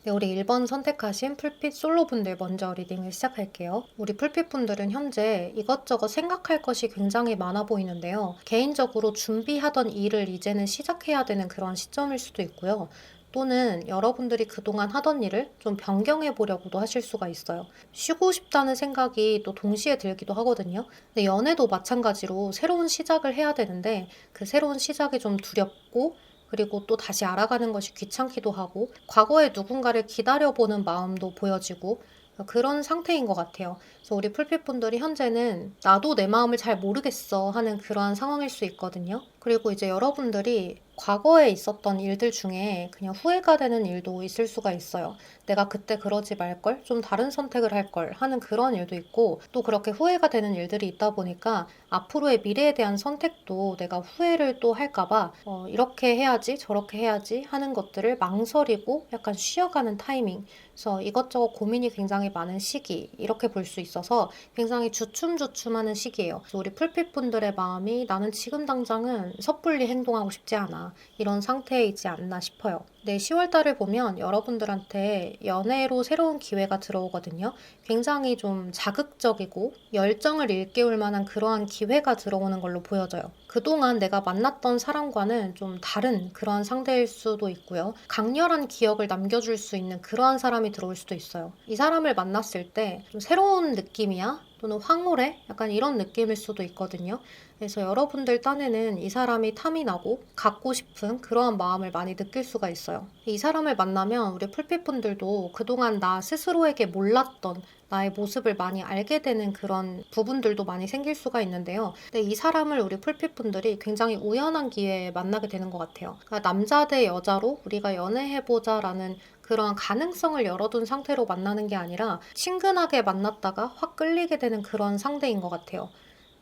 네, 우리 1번 선택하신 풀핏 솔로분들 먼저 리딩을 시작할게요. 우리 풀핏분들은 현재 이것저것 생각할 것이 굉장히 많아 보이는데요. 개인적으로 준비하던 일을 이제는 시작해야 되는 그런 시점일 수도 있고요. 또는 여러분들이 그동안 하던 일을 좀 변경해 보려고도 하실 수가 있어요. 쉬고 싶다는 생각이 또 동시에 들기도 하거든요. 근데 연애도 마찬가지로 새로운 시작을 해야 되는데 그 새로운 시작이 좀 두렵고 그리고 또 다시 알아가는 것이 귀찮기도 하고 과거에 누군가를 기다려보는 마음도 보여지고 그런 상태인 것 같아요. 그래서 우리 풀핏분들이 현재는 나도 내 마음을 잘 모르겠어 하는 그러한 상황일 수 있거든요. 그리고 이제 여러분들이 과거에 있었던 일들 중에 그냥 후회가 되는 일도 있을 수가 있어요. 내가 그때 그러지 말걸? 좀 다른 선택을 할 걸 하는 그런 일도 있고 또 그렇게 후회가 되는 일들이 있다 보니까 앞으로의 미래에 대한 선택도 내가 후회를 또 할까봐 이렇게 해야지 저렇게 해야지 하는 것들을 망설이고 약간 쉬어가는 타이밍. 그래서 이것저것 고민이 굉장히 많은 시기 이렇게 볼 수 있어서 굉장히 주춤주춤하는 시기예요. 그래서 우리 풀핏분들의 마음이 나는 지금 당장은 섣불리 행동하고 싶지 않아 이런 상태에 있지 않나 싶어요. 네, 10월달을 보면 여러분들한테 연애로 새로운 기회가 들어오거든요. 굉장히 좀 자극적이고 열정을 일깨울 만한 그러한 기회가 들어오는 걸로 보여져요. 그동안 내가 만났던 사람과는 좀 다른 그러한 상대일 수도 있고요. 강렬한 기억을 남겨줄 수 있는 그러한 사람이 들어올 수도 있어요. 이 사람을 만났을 때 좀 새로운 느낌이야? 또는 황홀해? 약간 이런 느낌일 수도 있거든요. 그래서 여러분들 딴에는 이 사람이 탐이 나고 갖고 싶은 그러한 마음을 많이 느낄 수가 있어요. 이 사람을 만나면 우리 풀빛분들도 그동안 나 스스로에게 몰랐던 나의 모습을 많이 알게 되는 그런 부분들도 많이 생길 수가 있는데요. 근데 이 사람을 우리 풀핏분들이 굉장히 우연한 기회에 만나게 되는 것 같아요. 그러니까 남자 대 여자로 우리가 연애해보자라는 그런 가능성을 열어둔 상태로 만나는 게 아니라 친근하게 만났다가 확 끌리게 되는 그런 상대인 것 같아요.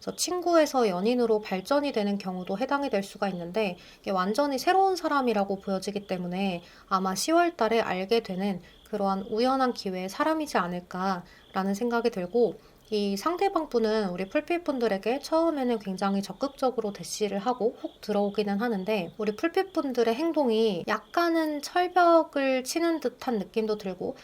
그래서 친구에서 연인으로 발전이 되는 경우도 해당이 될 수가 있는데 이게 완전히 새로운 사람이라고 보여지기 때문에 아마 10월 달에 알게 되는 그러한 우연한 기회의 사람이지 않을까라는 생각이 들고 이 상대방 분은 우리 풀핏분들에게 처음에는 굉장히 적극적으로 대시를 하고 훅 들어오기는 하는데 우리 풀핏분들의 행동이 약간은 철벽을 치는 듯한 느낌도 들고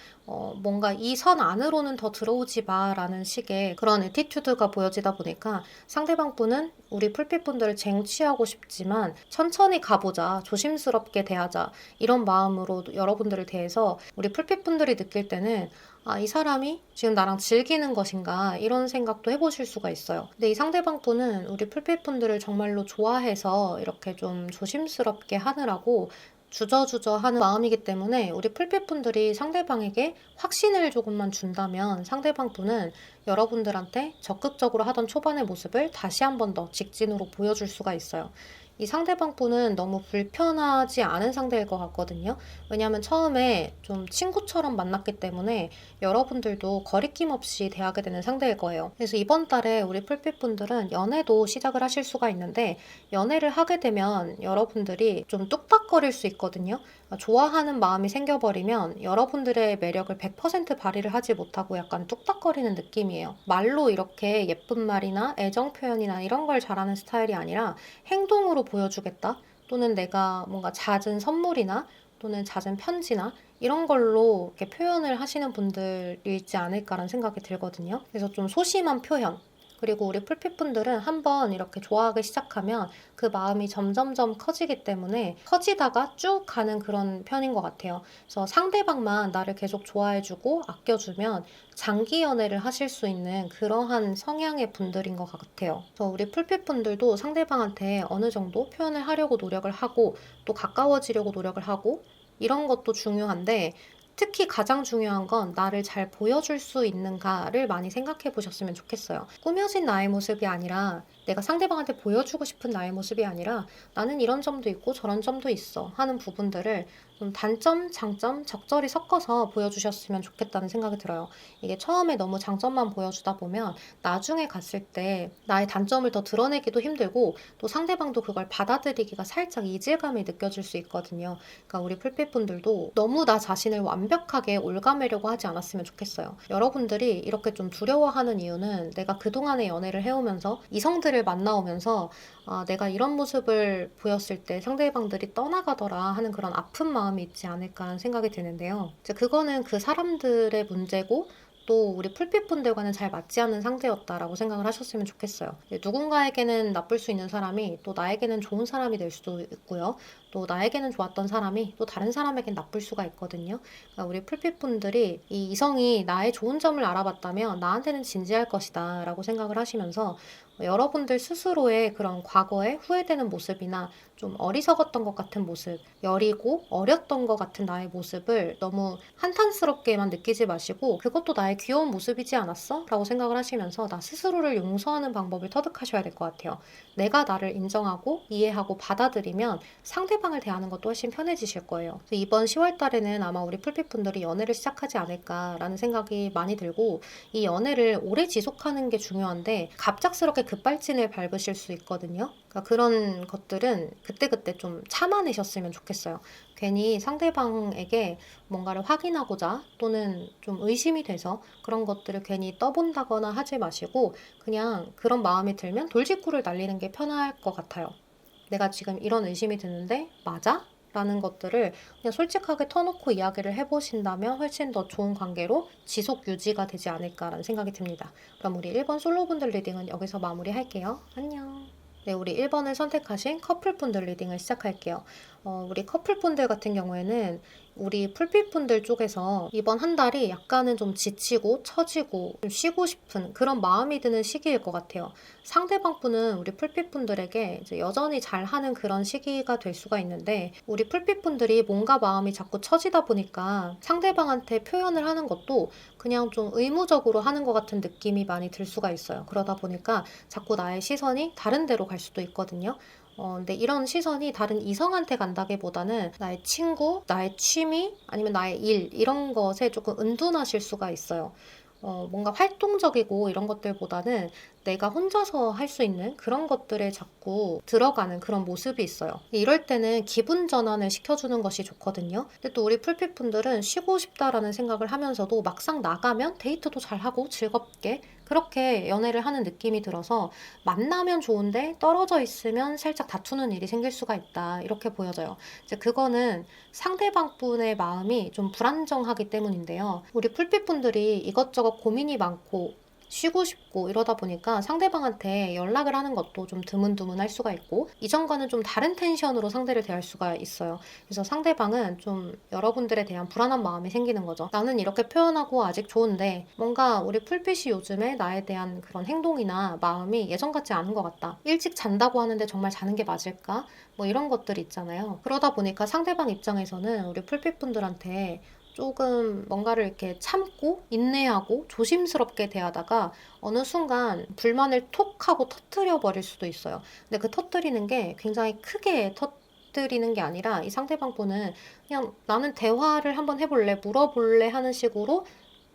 뭔가 이 선 안으로는 더 들어오지 마라는 식의 그런 애티튜드가 보여지다 보니까 상대방 분은 우리 풀핏분들을 쟁취하고 싶지만 천천히 가보자, 조심스럽게 대하자 이런 마음으로 여러분들을 대해서 우리 풀핏분들이 느낄 때는 아, 이 사람이 지금 나랑 즐기는 것인가 이런 생각도 해보실 수가 있어요. 근데 이 상대방 분은 우리 풀핏분들을 정말로 좋아해서 이렇게 좀 조심스럽게 하느라고 주저주저 하는 마음이기 때문에 우리 풀핏분들이 상대방에게 확신을 조금만 준다면 상대방 분은 여러분들한테 적극적으로 하던 초반의 모습을 다시 한 번 더 직진으로 보여줄 수가 있어요. 이 상대방 분은 너무 불편하지 않은 상대일 것 같거든요. 왜냐하면 처음에 좀 친구처럼 만났기 때문에 여러분들도 거리낌 없이 대하게 되는 상대일 거예요. 그래서 이번 달에 우리 풀빛분들은 연애도 시작을 하실 수가 있는데 연애를 하게 되면 여러분들이 좀 뚝딱거릴 수 있거든요. 좋아하는 마음이 생겨버리면 여러분들의 매력을 100% 발휘를 하지 못하고 약간 뚝딱거리는 느낌이에요. 말로 이렇게 예쁜 말이나 애정 표현이나 이런 걸 잘하는 스타일이 아니라 행동으로 보여주겠다. 또는 내가 뭔가 잦은 선물이나 또는 잦은 편지나 이런 걸로 이렇게 표현을 하시는 분들이지 않을까라는 생각이 들거든요. 그래서 좀 소심한 표현. 그리고 우리 풀핏분들은 한번 이렇게 좋아하기 시작하면 그 마음이 점점점 커지기 때문에 커지다가 쭉 가는 그런 편인 것 같아요. 그래서 상대방만 나를 계속 좋아해주고 아껴주면 장기 연애를 하실 수 있는 그러한 성향의 분들인 것 같아요. 그래서 우리 풀핏분들도 상대방한테 어느 정도 표현을 하려고 노력을 하고 또 가까워지려고 노력을 하고 이런 것도 중요한데 특히 가장 중요한 건 나를 잘 보여줄 수 있는가를 많이 생각해 보셨으면 좋겠어요. 꾸며진 나의 모습이 아니라 내가 상대방한테 보여주고 싶은 나의 모습이 아니라 나는 이런 점도 있고 저런 점도 있어 하는 부분들을 좀 단점, 장점 적절히 섞어서 보여주셨으면 좋겠다는 생각이 들어요. 이게 처음에 너무 장점만 보여주다 보면 나중에 갔을 때 나의 단점을 더 드러내기도 힘들고 또 상대방도 그걸 받아들이기가 살짝 이질감이 느껴질 수 있거든요. 그러니까 우리 풀빛분들도 너무 나 자신을 완벽하게 올가매려고 하지 않았으면 좋겠어요. 여러분들이 이렇게 좀 두려워하는 이유는 내가 그동안의 연애를 해오면서 이성들에 상대방들을 만나오면서 내가 이런 모습을 보였을 때 상대방들이 떠나가더라 하는 그런 아픈 마음이 있지 않을까 생각이 드는데요. 이제 그거는 그 사람들의 문제고 또 우리 풀빛분들과는 잘 맞지 않는 상태였다라고 생각을 하셨으면 좋겠어요. 누군가에게는 나쁠 수 있는 사람이 또 나에게는 좋은 사람이 될 수도 있고요. 또 나에게는 좋았던 사람이 또 다른 사람에겐 나쁠 수가 있거든요. 그러니까 우리 풀빛분들이 이 이성이 나의 좋은 점을 알아봤다면 나한테는 진지할 것이다 라고 생각을 하시면서 여러분들 스스로의 그런 과거에 후회되는 모습이나 좀 어리석었던 것 같은 모습, 여리고 어렸던 것 같은 나의 모습을 너무 한탄스럽게만 느끼지 마시고 그것도 나의 귀여운 모습이지 않았어? 라고 생각을 하시면서 나 스스로를 용서하는 방법을 터득하셔야 될 것 같아요. 내가 나를 인정하고 이해하고 받아들이면 상대방을 대하는 것도 훨씬 편해지실 거예요. 그래서 이번 10월 달에는 아마 우리 풀빛분들이 연애를 시작하지 않을까라는 생각이 많이 들고 이 연애를 오래 지속하는 게 중요한데 갑작스럽게 급발진을 밟으실 수 있거든요. 그러니까 그런 것들은 그때그때 좀 참아내셨으면 좋겠어요. 괜히 상대방에게 뭔가를 확인하고자 또는 좀 의심이 돼서 그런 것들을 괜히 떠본다거나 하지 마시고 그냥 그런 마음이 들면 돌직구를 날리는 게 편할 것 같아요. 내가 지금 이런 의심이 드는데 맞아? 라는 것들을 그냥 솔직하게 터놓고 이야기를 해보신다면 훨씬 더 좋은 관계로 지속 유지가 되지 않을까라는 생각이 듭니다. 그럼 우리 1번 솔로분들 리딩은 여기서 마무리할게요. 안녕. 네, 우리 1번을 선택하신 커플분들 리딩을 시작할게요. 우리 커플분들 같은 경우에는 우리 풀빛분들 쪽에서 이번 한 달이 약간은 좀 지치고 처지고 좀 쉬고 싶은 그런 마음이 드는 시기일 것 같아요. 상대방 분은 우리 풀빛분들에게 이제 여전히 잘하는 그런 시기가 될 수가 있는데 우리 풀빛분들이 뭔가 마음이 자꾸 처지다 보니까 상대방한테 표현을 하는 것도 그냥 좀 의무적으로 하는 것 같은 느낌이 많이 들 수가 있어요. 그러다 보니까 자꾸 나의 시선이 다른 데로 갈 수도 있거든요. 근데 이런 시선이 다른 이성한테 간다기보다는 나의 친구, 나의 취미, 아니면 나의 일 이런 것에 조금 은둔하실 수가 있어요. 뭔가 활동적이고 이런 것들보다는 내가 혼자서 할 수 있는 그런 것들에 자꾸 들어가는 그런 모습이 있어요. 이럴 때는 기분 전환을 시켜주는 것이 좋거든요. 근데 또 우리 풀빛분들은 쉬고 싶다라는 생각을 하면서도 막상 나가면 데이트도 잘하고 즐겁게 그렇게 연애를 하는 느낌이 들어서 만나면 좋은데 떨어져 있으면 살짝 다투는 일이 생길 수가 있다. 이렇게 보여져요. 이제 그거는 상대방 분의 마음이 좀 불안정하기 때문인데요. 우리 풀빛분들이 이것저것 고민이 많고 쉬고 싶고 이러다 보니까 상대방한테 연락을 하는 것도 좀 드문드문할 수가 있고 이전과는 좀 다른 텐션으로 상대를 대할 수가 있어요. 그래서 상대방은 좀 여러분들에 대한 불안한 마음이 생기는 거죠. 나는 이렇게 표현하고 아직 좋은데 뭔가 우리 풀빛이 요즘에 나에 대한 그런 행동이나 마음이 예전 같지 않은 것 같다. 일찍 잔다고 하는데 정말 자는 게 맞을까? 뭐 이런 것들이 있잖아요. 그러다 보니까 상대방 입장에서는 우리 풀빛분들한테 조금 뭔가를 이렇게 참고 인내하고 조심스럽게 대하다가 어느 순간 불만을 톡 하고 터뜨려 버릴 수도 있어요. 근데 그 터뜨리는 게 굉장히 크게 터뜨리는 게 아니라 이 상대방 분은 그냥 나는 대화를 한번 해볼래, 물어볼래 하는 식으로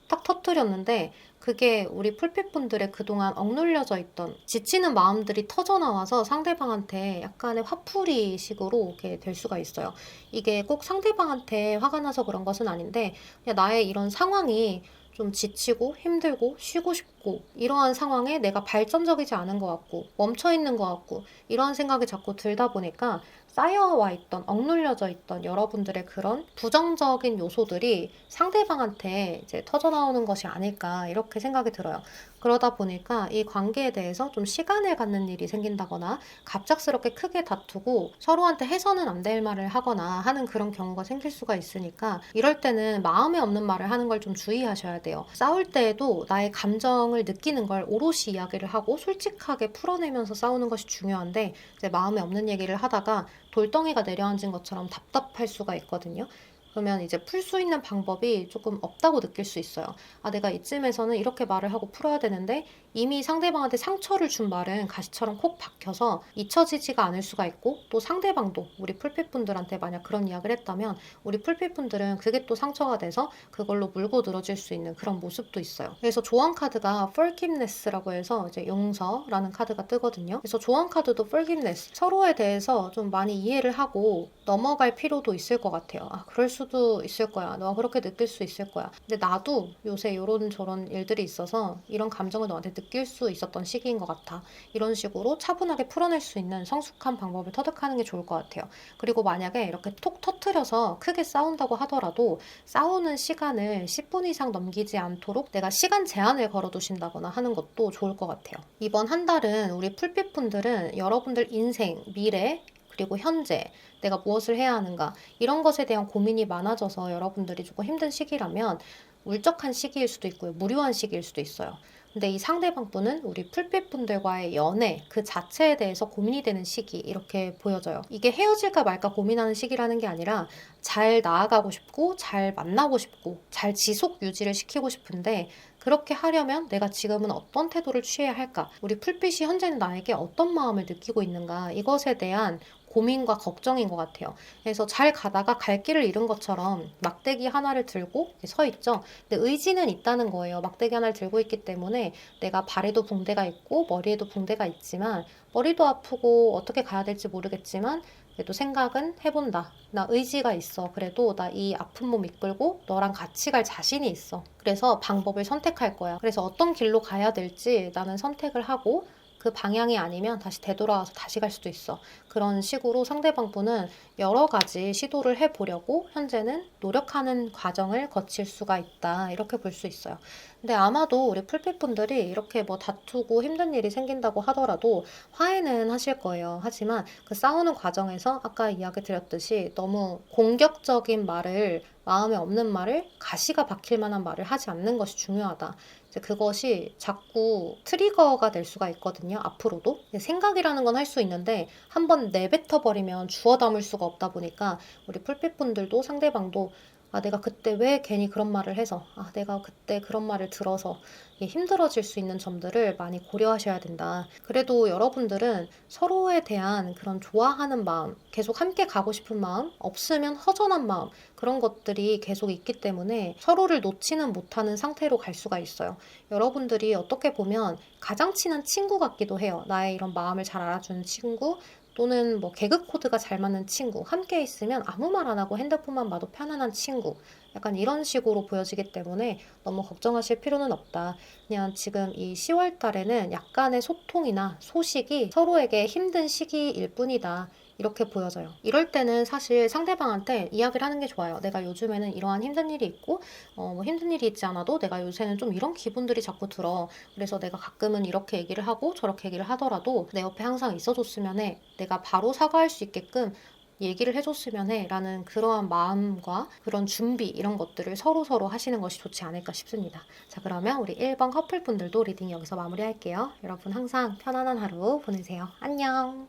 딱 터뜨렸는데 그게 우리 풀빛분들의 그동안 억눌려져 있던 지치는 마음들이 터져나와서 상대방한테 약간의 화풀이 식으로 이렇게 될 수가 있어요. 이게 꼭 상대방한테 화가 나서 그런 것은 아닌데 그냥 나의 이런 상황이 좀 지치고 힘들고 쉬고 싶고 이러한 상황에 내가 발전적이지 않은 것 같고 멈춰 있는 것 같고 이러한 생각이 자꾸 들다 보니까 쌓여와 있던 억눌려져 있던 여러분들의 그런 부정적인 요소들이 상대방한테 이제 터져나오는 것이 아닐까 이렇게 생각이 들어요. 그러다 보니까 이 관계에 대해서 좀 시간을 갖는 일이 생긴다거나 갑작스럽게 크게 다투고 서로한테 해서는 안 될 말을 하거나 하는 그런 경우가 생길 수가 있으니까 이럴 때는 마음에 없는 말을 하는 걸 좀 주의하셔야 돼요. 싸울 때에도 나의 감정을 느끼는 걸 오롯이 이야기를 하고 솔직하게 풀어내면서 싸우는 것이 중요한데 이제 마음에 없는 얘기를 하다가 돌덩이가 내려앉은 것처럼 답답할 수가 있거든요. 그러면 이제 풀 수 있는 방법이 조금 없다고 느낄 수 있어요. 아, 내가 이쯤에서는 이렇게 말을 하고 풀어야 되는데 이미 상대방한테 상처를 준 말은 가시처럼 콕 박혀서 잊혀지지가 않을 수가 있고 또 상대방도 우리 풀빛분들한테 만약 그런 이야기를 했다면 우리 풀빛분들은 그게 또 상처가 돼서 그걸로 물고 늘어질 수 있는 그런 모습도 있어요. 그래서 조언 카드가 forgiveness라고 해서 이제 용서라는 카드가 뜨거든요. 그래서 조언 카드도 forgiveness 서로에 대해서 좀 많이 이해를 하고 넘어갈 필요도 있을 것 같아요. 아, 그럴 수도 수도 있을 거야. 너가 그렇게 느낄 수 있을 거야. 근데 나도 요새 요런 저런 일들이 있어서 이런 감정을 너한테 느낄 수 있었던 시기인 것 같아. 이런 식으로 차분하게 풀어낼 수 있는 성숙한 방법을 터득하는 게 좋을 것 같아요. 그리고 만약에 이렇게 톡 터트려서 크게 싸운다고 하더라도 싸우는 시간을 10분 이상 넘기지 않도록 내가 시간 제한을 걸어두신다거나 하는 것도 좋을 것 같아요. 이번 한 달은 우리 풀빛분들은 여러분들 인생, 미래, 그리고 현재 내가 무엇을 해야 하는가 이런 것에 대한 고민이 많아져서 여러분들이 조금 힘든 시기라면 울적한 시기일 수도 있고요. 무료한 시기일 수도 있어요. 근데 이 상대방 분은 우리 풀빛분들과의 연애 그 자체에 대해서 고민이 되는 시기 이렇게 보여져요. 이게 헤어질까 말까 고민하는 시기라는 게 아니라 잘 나아가고 싶고 잘 만나고 싶고 잘 지속 유지를 시키고 싶은데 그렇게 하려면 내가 지금은 어떤 태도를 취해야 할까? 우리 풀빛이 현재는 나에게 어떤 마음을 느끼고 있는가? 이것에 대한 고민과 걱정인 것 같아요. 그래서 잘 가다가 갈 길을 잃은 것처럼 막대기 하나를 들고 서 있죠. 근데 의지는 있다는 거예요. 막대기 하나를 들고 있기 때문에 내가 발에도 붕대가 있고 머리에도 붕대가 있지만 머리도 아프고 어떻게 가야 될지 모르겠지만 그래도 생각은 해본다. 나 의지가 있어. 그래도 나 이 아픈 몸 이끌고 너랑 같이 갈 자신이 있어. 그래서 방법을 선택할 거야. 그래서 어떤 길로 가야 될지 나는 선택을 하고 그 방향이 아니면 다시 되돌아와서 다시 갈 수도 있어. 그런 식으로 상대방 분은 여러 가지 시도를 해보려고 현재는 노력하는 과정을 거칠 수가 있다. 이렇게 볼 수 있어요. 근데 아마도 우리 풀빛분들이 이렇게 뭐 다투고 힘든 일이 생긴다고 하더라도 화해는 하실 거예요. 하지만 그 싸우는 과정에서 아까 이야기 드렸듯이 너무 공격적인 말을 마음에 없는 말을 가시가 박힐 만한 말을 하지 않는 것이 중요하다. 이제 그것이 자꾸 트리거가 될 수가 있거든요. 앞으로도. 생각이라는 건 할 수 있는데 한번 내뱉어 버리면 주워 담을 수가 없다 보니까 우리 풀빛분들도 상대방도 아, 내가 그때 왜 괜히 그런 말을 해서, 아, 내가 그때 그런 말을 들어서 힘들어질 수 있는 점들을 많이 고려하셔야 된다. 그래도 여러분들은 서로에 대한 그런 좋아하는 마음, 계속 함께 가고 싶은 마음, 없으면 허전한 마음, 그런 것들이 계속 있기 때문에 서로를 놓지는 못하는 상태로 갈 수가 있어요. 여러분들이 어떻게 보면 가장 친한 친구 같기도 해요. 나의 이런 마음을 잘 알아주는 친구, 또는 뭐 개그 코드가 잘 맞는 친구, 함께 있으면 아무 말 안 하고 핸드폰만 봐도 편안한 친구, 약간 이런 식으로 보여지기 때문에 너무 걱정하실 필요는 없다. 그냥 지금 이 10월 달에는 약간의 소통이나 소식이 서로에게 힘든 시기일 뿐이다. 이렇게 보여져요. 이럴 때는 사실 상대방한테 이야기를 하는 게 좋아요. 내가 요즘에는 이러한 힘든 일이 있고 뭐 힘든 일이 있지 않아도 내가 요새는 좀 이런 기분들이 자꾸 들어. 그래서 내가 가끔은 이렇게 얘기를 하고 저렇게 얘기를 하더라도 내 옆에 항상 있어줬으면 해. 내가 바로 사과할 수 있게끔 얘기를 해줬으면 해 라는 그러한 마음과 그런 준비 이런 것들을 서로 하시는 것이 좋지 않을까 싶습니다. 자, 그러면 우리 1번 커플분들도 리딩 여기서 마무리할게요. 여러분 항상 편안한 하루 보내세요. 안녕.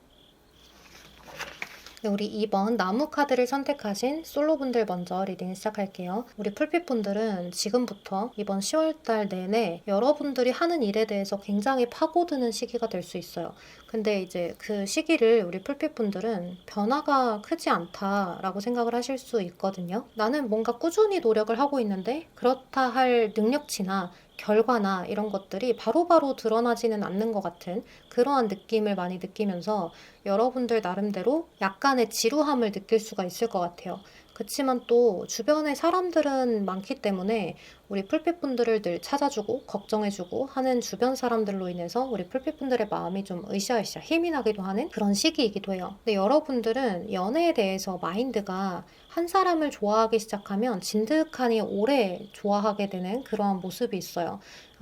네, 우리 2번 나무 카드를 선택하신 솔로분들 먼저 리딩 시작할게요. 우리 풀빛분들은 지금부터 이번 10월달 내내 여러분들이 하는 일에 대해서 굉장히 파고드는 시기가 될 수 있어요. 근데 이제 그 시기를 우리 풀빛분들은 변화가 크지 않다라고 생각을 하실 수 있거든요. 나는 뭔가 꾸준히 노력을 하고 있는데 그렇다 할 능력치나 결과나 이런 것들이 바로바로 드러나지는 않는 것 같은 그러한 느낌을 많이 느끼면서 여러분들 나름대로 약간의 지루함을 느낄 수가 있을 것 같아요. 그치만 또 주변에 사람들은 많기 때문에 우리 풀빛분들을 늘 찾아주고 걱정해주고 하는 주변 사람들로 인해서 우리 풀빛분들의 마음이 좀 으쌰으쌰 힘이 나기도 하는 그런 시기이기도 해요. 근데 여러분들은 연애에 대해서 마인드가 한 사람을 좋아하기 시작하면 진득하니 오래 좋아하게 되는 그러한 모습이 있어요.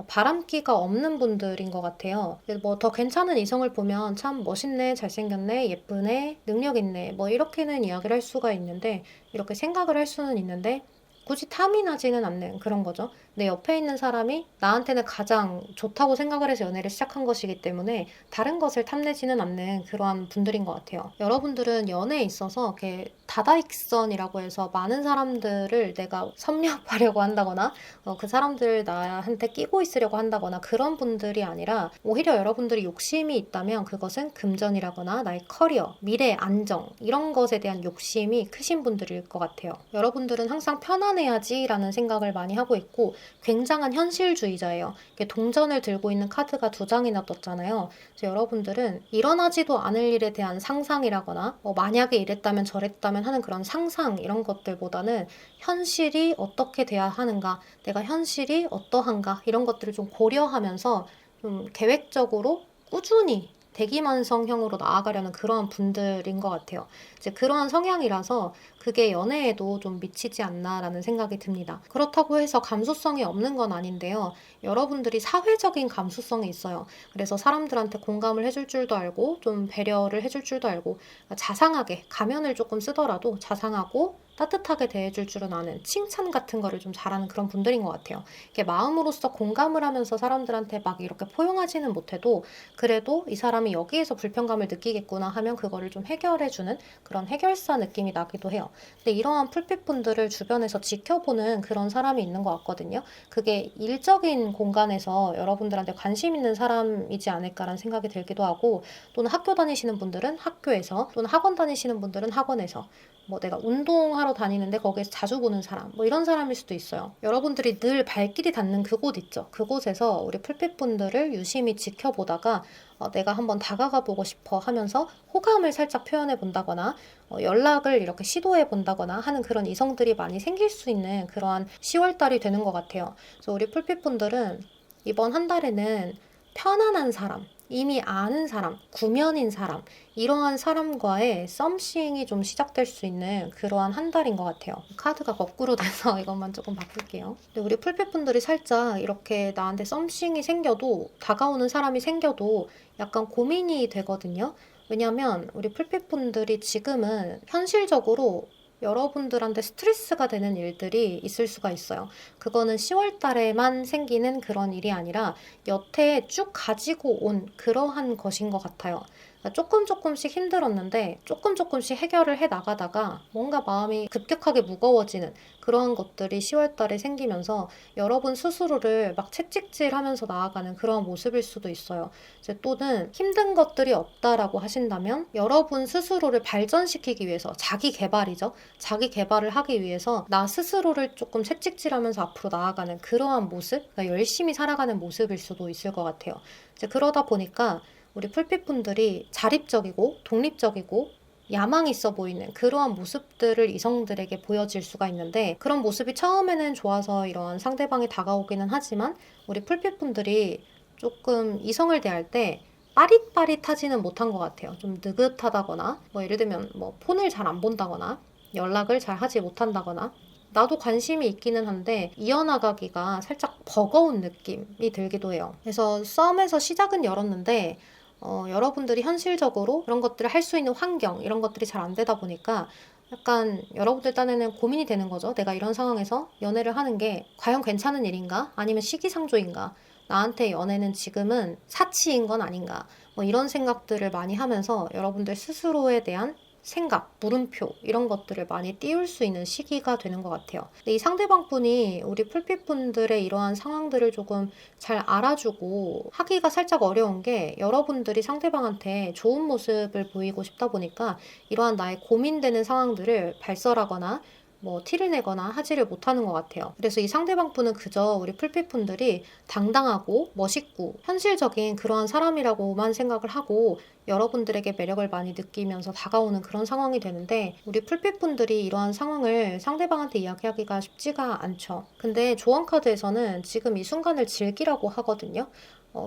바람기가 없는 분들인 것 같아요. 뭐 더 괜찮은 이성을 보면 참 멋있네, 잘생겼네, 예쁘네, 능력 있네 뭐 이렇게는 이야기를 할 수가 있는데 이렇게 생각을 할 수는 있는데 굳이 탐이 나지는 않는 그런 거죠. 내 옆에 있는 사람이 나한테는 가장 좋다고 생각을 해서 연애를 시작한 것이기 때문에 다른 것을 탐내지는 않는 그러한 분들인 것 같아요. 여러분들은 연애에 있어서 이렇게 다다익선이라고 해서 많은 사람들을 내가 섭렵하려고 한다거나 그 사람들 나한테 끼고 있으려고 한다거나 그런 분들이 아니라 오히려 여러분들이 욕심이 있다면 그것은 금전이라거나 나의 커리어, 미래 안정 이런 것에 대한 욕심이 크신 분들일 것 같아요. 여러분들은 항상 편안해야지 라는 생각을 많이 하고 있고 굉장한 현실주의자예요. 동전을 들고 있는 카드가 2장이나 떴잖아요. 그래서 여러분들은 일어나지도 않을 일에 대한 상상이라거나 만약에 이랬다면 저랬다면 됐으면 하는 그런 상상 이런 것들보다는 현실이 어떻게 돼야 하는가, 내가 현실이 어떠한가 이런 것들을 좀 고려하면서 좀 계획적으로 꾸준히 대기만성형으로 나아가려는 그런 분들인 것 같아요. 이제 그러한 성향이라서 그게 연애에도 좀 미치지 않나라는 생각이 듭니다. 그렇다고 해서 감수성이 없는 건 아닌데요. 여러분들이 사회적인 감수성이 있어요. 그래서 사람들한테 공감을 해줄 줄도 알고 좀 배려를 해줄 줄도 알고 자상하게 가면을 조금 쓰더라도 자상하고 따뜻하게 대해줄 줄은 아는 칭찬 같은 거를 좀 잘하는 그런 분들인 것 같아요. 이게 마음으로써 공감을 하면서 사람들한테 막 이렇게 포용하지는 못해도 그래도 이 사람이 여기에서 불편감을 느끼겠구나 하면 그거를 좀 해결해주는 그런 해결사 느낌이 나기도 해요. 근데 이러한 풀빛분들을 주변에서 지켜보는 그런 사람이 있는 것 같거든요. 그게 일적인 공간에서 여러분들한테 관심 있는 사람이지 않을까라는 생각이 들기도 하고 또는 학교 다니시는 분들은 학교에서 또는 학원 다니시는 분들은 학원에서 뭐 내가 운동하러 다니는데 거기에서 자주 보는 사람 뭐 이런 사람일 수도 있어요. 여러분들이 늘 발길이 닿는 그곳 있죠. 그곳에서 우리 풀빛분들을 유심히 지켜보다가 내가 한번 다가가 보고 싶어 하면서 호감을 살짝 표현해 본다거나 연락을 이렇게 시도해 본다거나 하는 그런 이성들이 많이 생길 수 있는 그러한 10월달이 되는 것 같아요. 그래서 우리 풀빛분들은 이번 한 달에는 편안한 사람, 이미 아는 사람, 구면인 사람 이러한 사람과의 썸씽이 좀 시작될 수 있는 그러한 한 달인 것 같아요. 카드가 거꾸로 돼서 이것만 조금 바꿀게요. 근데 우리 풀빛분들이 살짝 이렇게 나한테 썸씽이 생겨도 다가오는 사람이 생겨도 약간 고민이 되거든요. 왜냐면 우리 풀빛분들이 지금은 현실적으로 여러분들한테 스트레스가 되는 일들이 있을 수가 있어요. 그거는 10월 달에만 생기는 그런 일이 아니라 여태 쭉 가지고 온 그러한 것인 것 같아요. 조금씩 힘들었는데 조금씩 해결을 해 나가다가 뭔가 마음이 급격하게 무거워지는 그러한 것들이 10월 달에 생기면서 여러분 스스로를 막 채찍질하면서 나아가는 그런 모습일 수도 있어요. 이제 또는 힘든 것들이 없다라고 하신다면 여러분 스스로를 발전시키기 위해서 자기 개발이죠. 자기 개발을 하기 위해서 나 스스로를 조금 채찍질하면서 앞으로 나아가는 그러한 모습, 그러니까 열심히 살아가는 모습일 수도 있을 것 같아요. 이제 그러다 보니까 우리 풀빛분들이 자립적이고 독립적이고 야망 있어 보이는 그러한 모습들을 이성들에게 보여질 수가 있는데 그런 모습이 처음에는 좋아서 이런 상대방이 다가오기는 하지만 우리 풀빛분들이 조금 이성을 대할 때 빠릿빠릿하지는 못한 것 같아요. 좀 느긋하다거나 뭐 예를 들면 뭐 폰을 잘 안 본다거나 연락을 잘 하지 못한다거나 나도 관심이 있기는 한데 이어나가기가 살짝 버거운 느낌이 들기도 해요. 그래서 썸에서 시작은 열었는데 여러분들이 현실적으로 그런 것들을 할 수 있는 환경 이런 것들이 잘 안 되다 보니까 약간 여러분들 딴에는 고민이 되는 거죠. 내가 이런 상황에서 연애를 하는 게 과연 괜찮은 일인가? 아니면 시기상조인가? 나한테 연애는 지금은 사치인 건 아닌가? 뭐 이런 생각들을 많이 하면서 여러분들 스스로에 대한 생각, 물음표 이런 것들을 많이 띄울 수 있는 시기가 되는 것 같아요. 근데 이 상대방 분이 우리 풀빛분들의 이러한 상황들을 조금 잘 알아주고 하기가 살짝 어려운 게 여러분들이 상대방한테 좋은 모습을 보이고 싶다 보니까 이러한 나의 고민되는 상황들을 발설하거나 뭐 티를 내거나 하지를 못하는 것 같아요. 그래서 이 상대방 분은 그저 우리 풀빛분들이 당당하고 멋있고 현실적인 그러한 사람이라고만 생각을 하고 여러분들에게 매력을 많이 느끼면서 다가오는 그런 상황이 되는데 우리 풀빛분들이 이러한 상황을 상대방한테 이야기하기가 쉽지가 않죠. 근데 조언 카드에서는 지금 이 순간을 즐기라고 하거든요.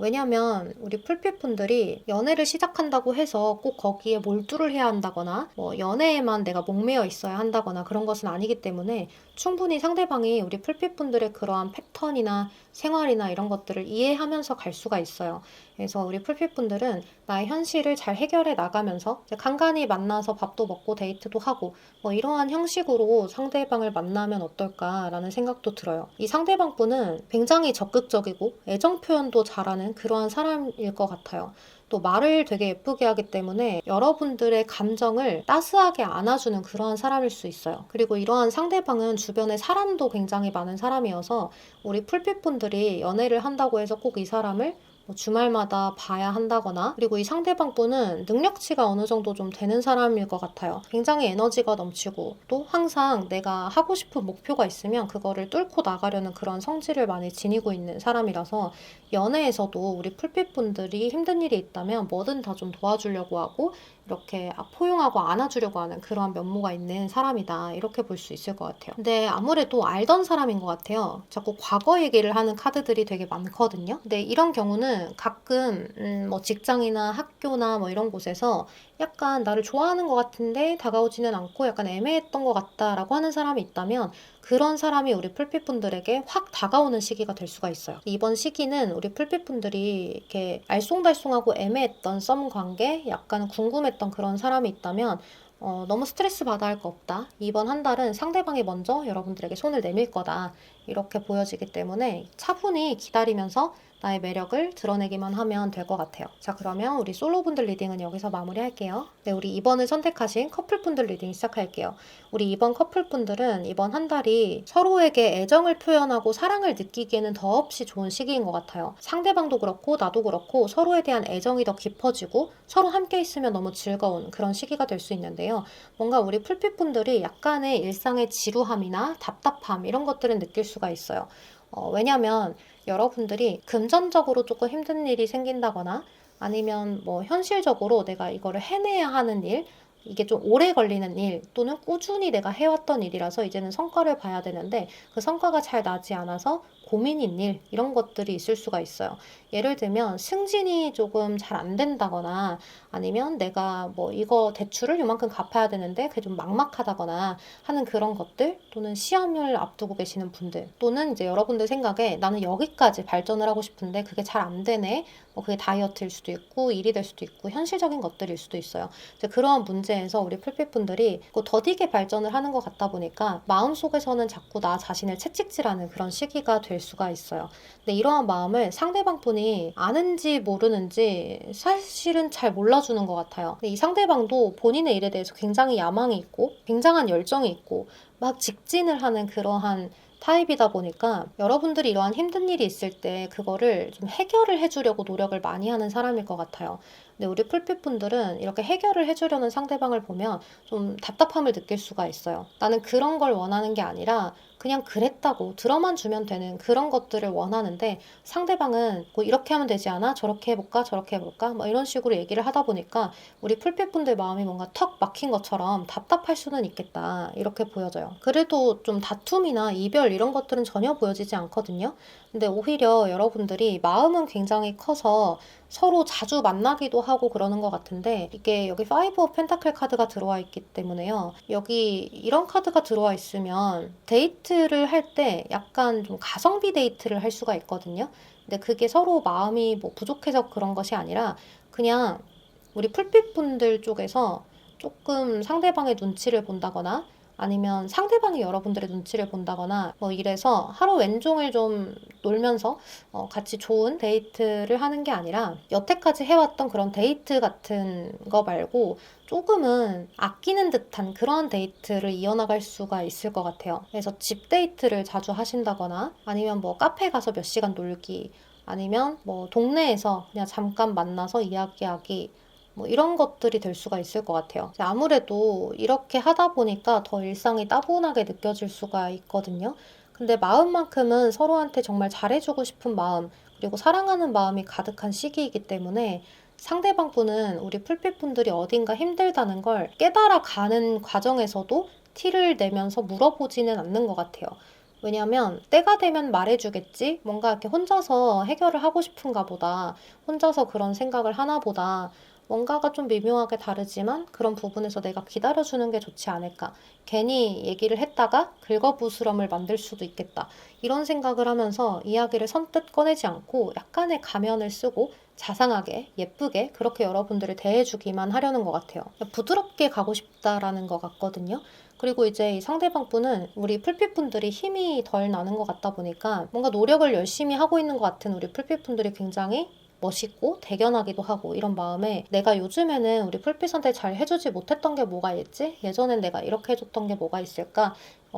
왜냐면 우리 풀빛분들이 연애를 시작한다고 해서 꼭 거기에 몰두를 해야 한다거나 뭐 연애에만 내가 목매어 있어야 한다거나 그런 것은 아니기 때문에 충분히 상대방이 우리 풀빛분들의 그러한 패턴이나 생활이나 이런 것들을 이해하면서 갈 수가 있어요. 그래서 우리 풀빛분들은 나의 현실을 잘 해결해 나가면서 이제 간간히 만나서 밥도 먹고 데이트도 하고 뭐 이러한 형식으로 상대방을 만나면 어떨까라는 생각도 들어요. 이 상대방 분은 굉장히 적극적이고 애정 표현도 잘하는 그러한 사람일 것 같아요. 또 말을 되게 예쁘게 하기 때문에 여러분들의 감정을 따스하게 안아주는 그러한 사람일 수 있어요. 그리고 이러한 상대방은 주변에 사람도 굉장히 많은 사람이어서 우리 풀빛분들이 연애를 한다고 해서 꼭 이 사람을 뭐 주말마다 봐야 한다거나 그리고 이 상대방 분은 능력치가 어느 정도 좀 되는 사람일 것 같아요. 굉장히 에너지가 넘치고 또 항상 내가 하고 싶은 목표가 있으면 그거를 뚫고 나가려는 그런 성질을 많이 지니고 있는 사람이라서 연애에서도 우리 풀빛분들이 힘든 일이 있다면 뭐든 다 좀 도와주려고 하고 이렇게 포용하고 안아주려고 하는 그러한 면모가 있는 사람이다. 이렇게 볼 수 있을 것 같아요. 근데 아무래도 알던 사람인 것 같아요. 자꾸 과거 얘기를 하는 카드들이 되게 많거든요. 근데 이런 경우는 가끔 뭐 직장이나 학교나 뭐 이런 곳에서 약간 나를 좋아하는 것 같은데 다가오지는 않고 약간 애매했던 것 같다라고 하는 사람이 있다면 그런 사람이 우리 풀빛분들에게 확 다가오는 시기가 될 수가 있어요. 이번 시기는 우리 풀빛분들이 이렇게 알쏭달쏭하고 애매했던 썸 관계, 약간 궁금했던 그런 사람이 있다면 너무 스트레스 받아야 할 거 없다. 이번 한 달은 상대방이 먼저 여러분들에게 손을 내밀 거다. 이렇게 보여지기 때문에 차분히 기다리면서 나의 매력을 드러내기만 하면 될 것 같아요. 자, 그러면 우리 솔로분들 리딩은 여기서 마무리할게요. 네, 우리 2번을 선택하신 커플분들 리딩 시작할게요. 우리 이번 커플분들은 이번 한 달이 서로에게 애정을 표현하고 사랑을 느끼기에는 더없이 좋은 시기인 것 같아요. 상대방도 그렇고 나도 그렇고 서로에 대한 애정이 더 깊어지고 서로 함께 있으면 너무 즐거운 그런 시기가 될 수 있는데요. 뭔가 우리 풀빛분들이 약간의 일상의 지루함이나 답답함 이런 것들을 느낄 수가 있어요. 왜냐면 여러분들이 금전적으로 조금 힘든 일이 생긴다거나 아니면 뭐 현실적으로 내가 이거를 해내야 하는 일, 이게 좀 오래 걸리는 일 또는 꾸준히 내가 해왔던 일이라서 이제는 성과를 봐야 되는데 그 성과가 잘 나지 않아서 고민인 일 이런 것들이 있을 수가 있어요. 예를 들면 승진이 조금 잘 안 된다거나 아니면 내가 뭐 이거 대출을 요만큼 갚아야 되는데 그게 좀 막막하다거나 하는 그런 것들 또는 시험을 앞두고 계시는 분들 또는 이제 여러분들 생각에 나는 여기까지 발전을 하고 싶은데 그게 잘 안 되네. 그게 다이어트일 수도 있고 일이 될 수도 있고 현실적인 것들일 수도 있어요. 이제 그러한 문제에서 우리 풀빛분들이 더디게 발전을 하는 것 같다 보니까 마음속에서는 자꾸 나 자신을 채찍질하는 그런 시기가 될 수가 있어요. 근데 이러한 마음을 상대방 분이 아는지 모르는지 사실은 잘 몰라주는 것 같아요. 근데 이 상대방도 본인의 일에 대해서 굉장히 야망이 있고 굉장한 열정이 있고 막 직진을 하는 그러한 타입이다 보니까 여러분들이 이러한 힘든 일이 있을 때 그거를 좀 해결을 해주려고 노력을 많이 하는 사람일 것 같아요. 근데 우리 풀빛분들은 이렇게 해결을 해주려는 상대방을 보면 좀 답답함을 느낄 수가 있어요. 나는 그런 걸 원하는 게 아니라 그냥 그랬다고 들어만 주면 되는 그런 것들을 원하는데 상대방은 뭐 이렇게 하면 되지 않아? 저렇게 해볼까? 저렇게 해볼까? 뭐 이런 식으로 얘기를 하다 보니까 우리 풀빛분들 마음이 뭔가 턱 막힌 것처럼 답답할 수는 있겠다. 이렇게 보여져요. 그래도 좀 다툼이나 이별 이런 것들은 전혀 보여지지 않거든요. 근데 오히려 여러분들이 마음은 굉장히 커서 서로 자주 만나기도 하고 그러는 것 같은데 이게 여기 5 오브 펜타클 카드가 들어와 있기 때문에요. 여기 이런 카드가 들어와 있으면 데이트를 할 때 약간 좀 가성비 데이트를 할 수가 있거든요. 근데 그게 서로 마음이 뭐 부족해서 그런 것이 아니라 그냥 우리 풀빛분들 쪽에서 조금 상대방의 눈치를 본다거나 아니면 상대방이 여러분들의 눈치를 본다거나 뭐 이래서 하루 왼종일 좀 놀면서 같이 좋은 데이트를 하는 게 아니라 여태까지 해왔던 그런 데이트 같은 거 말고 조금은 아끼는 듯한 그런 데이트를 이어나갈 수가 있을 것 같아요. 그래서 집 데이트를 자주 하신다거나 아니면 뭐 카페 가서 몇 시간 놀기 아니면 뭐 동네에서 그냥 잠깐 만나서 이야기하기 뭐 이런 것들이 될 수가 있을 것 같아요. 아무래도 이렇게 하다 보니까 더 일상이 따분하게 느껴질 수가 있거든요. 근데 마음만큼은 서로한테 정말 잘해주고 싶은 마음, 그리고 사랑하는 마음이 가득한 시기이기 때문에 상대방 분은 우리 풀빛분들이 어딘가 힘들다는 걸 깨달아가는 과정에서도 티를 내면서 물어보지는 않는 것 같아요. 왜냐면 때가 되면 말해주겠지? 뭔가 이렇게 혼자서 해결을 하고 싶은가 보다. 혼자서 그런 생각을 하나 보다. 뭔가가 좀 미묘하게 다르지만 그런 부분에서 내가 기다려주는 게 좋지 않을까. 괜히 얘기를 했다가 긁어부스럼을 만들 수도 있겠다. 이런 생각을 하면서 이야기를 선뜻 꺼내지 않고 약간의 가면을 쓰고 자상하게 예쁘게 그렇게 여러분들을 대해주기만 하려는 것 같아요. 부드럽게 가고 싶다라는 것 같거든요. 그리고 이제 이 상대방 분은 우리 풀빛분들이 힘이 덜 나는 것 같다 보니까 뭔가 노력을 열심히 하고 있는 것 같은 우리 풀빛분들이 굉장히 멋있고 대견하기도 하고 이런 마음에 내가 요즘에는 우리 풀빛한테 잘 해주지 못했던 게 뭐가 있지? 예전엔 내가 이렇게 해줬던 게 뭐가 있을까?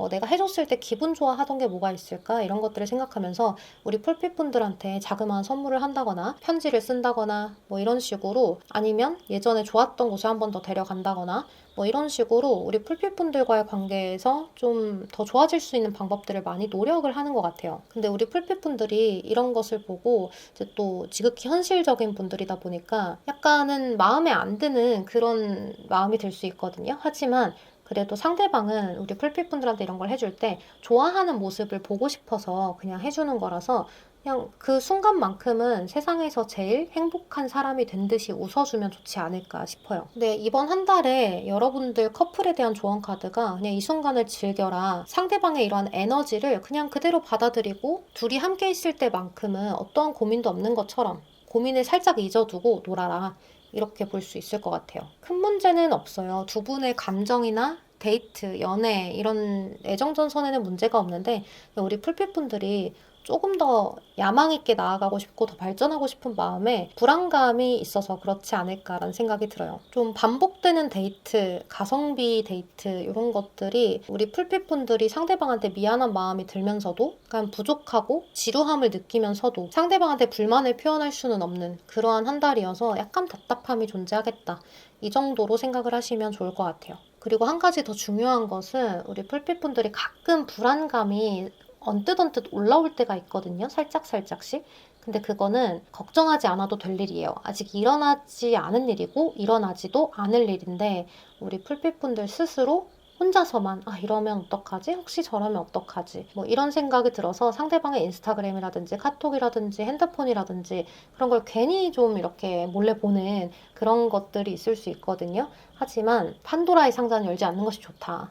내가 해줬을 때 기분 좋아하던 게 뭐가 있을까? 이런 것들을 생각하면서 우리 풀핏분들한테 자그마한 선물을 한다거나 편지를 쓴다거나 뭐 이런 식으로, 아니면 예전에 좋았던 곳에 한 번 더 데려간다거나 뭐 이런 식으로 우리 풀핏분들과의 관계에서 좀 더 좋아질 수 있는 방법들을 많이 노력을 하는 것 같아요. 근데 우리 풀핏분들이 이런 것을 보고 이제 또 지극히 현실적인 분들이다 보니까 약간은 마음에 안 드는 그런 마음이 들 수 있거든요. 하지만 그래도 상대방은 우리 풀핏분들한테 이런 걸 해줄 때 좋아하는 모습을 보고 싶어서 그냥 해주는 거라서 그냥 그 순간만큼은 세상에서 제일 행복한 사람이 된 듯이 웃어주면 좋지 않을까 싶어요. 근데 이번 한 달에 여러분들 커플에 대한 조언 카드가 그냥 이 순간을 즐겨라. 상대방의 이러한 에너지를 그냥 그대로 받아들이고 둘이 함께 있을 때만큼은 어떠한 고민도 없는 것처럼 고민을 살짝 잊어두고 놀아라. 이렇게 볼 수 있을 것 같아요. 큰 문제는 없어요. 두 분의 감정이나 데이트, 연애 이런 애정전선에는 문제가 없는데 우리 풀핏분들이 조금 더 야망 있게 나아가고 싶고 더 발전하고 싶은 마음에 불안감이 있어서 그렇지 않을까라는 생각이 들어요. 좀 반복되는 데이트, 가성비 데이트 이런 것들이 우리 풀핏분들이 상대방한테 미안한 마음이 들면서도 약간 부족하고 지루함을 느끼면서도 상대방한테 불만을 표현할 수는 없는 그러한 한 달이어서 약간 답답함이 존재하겠다. 이 정도로 생각을 하시면 좋을 것 같아요. 그리고 한 가지 더 중요한 것은 우리 풀핏분들이 가끔 불안감이 언뜻 올라올 때가 있거든요. 살짝씩. 근데 그거는 걱정하지 않아도 될 일이에요. 아직 일어나지 않은 일이고 일어나지도 않을 일인데 우리 풀빛분들 스스로 혼자서만 이러면 어떡하지? 혹시 저러면 어떡하지? 뭐 이런 생각이 들어서 상대방의 인스타그램이라든지 카톡이라든지 핸드폰이라든지 그런 걸 괜히 좀 이렇게 몰래 보는 그런 것들이 있을 수 있거든요. 하지만 판도라의 상자는 열지 않는 것이 좋다.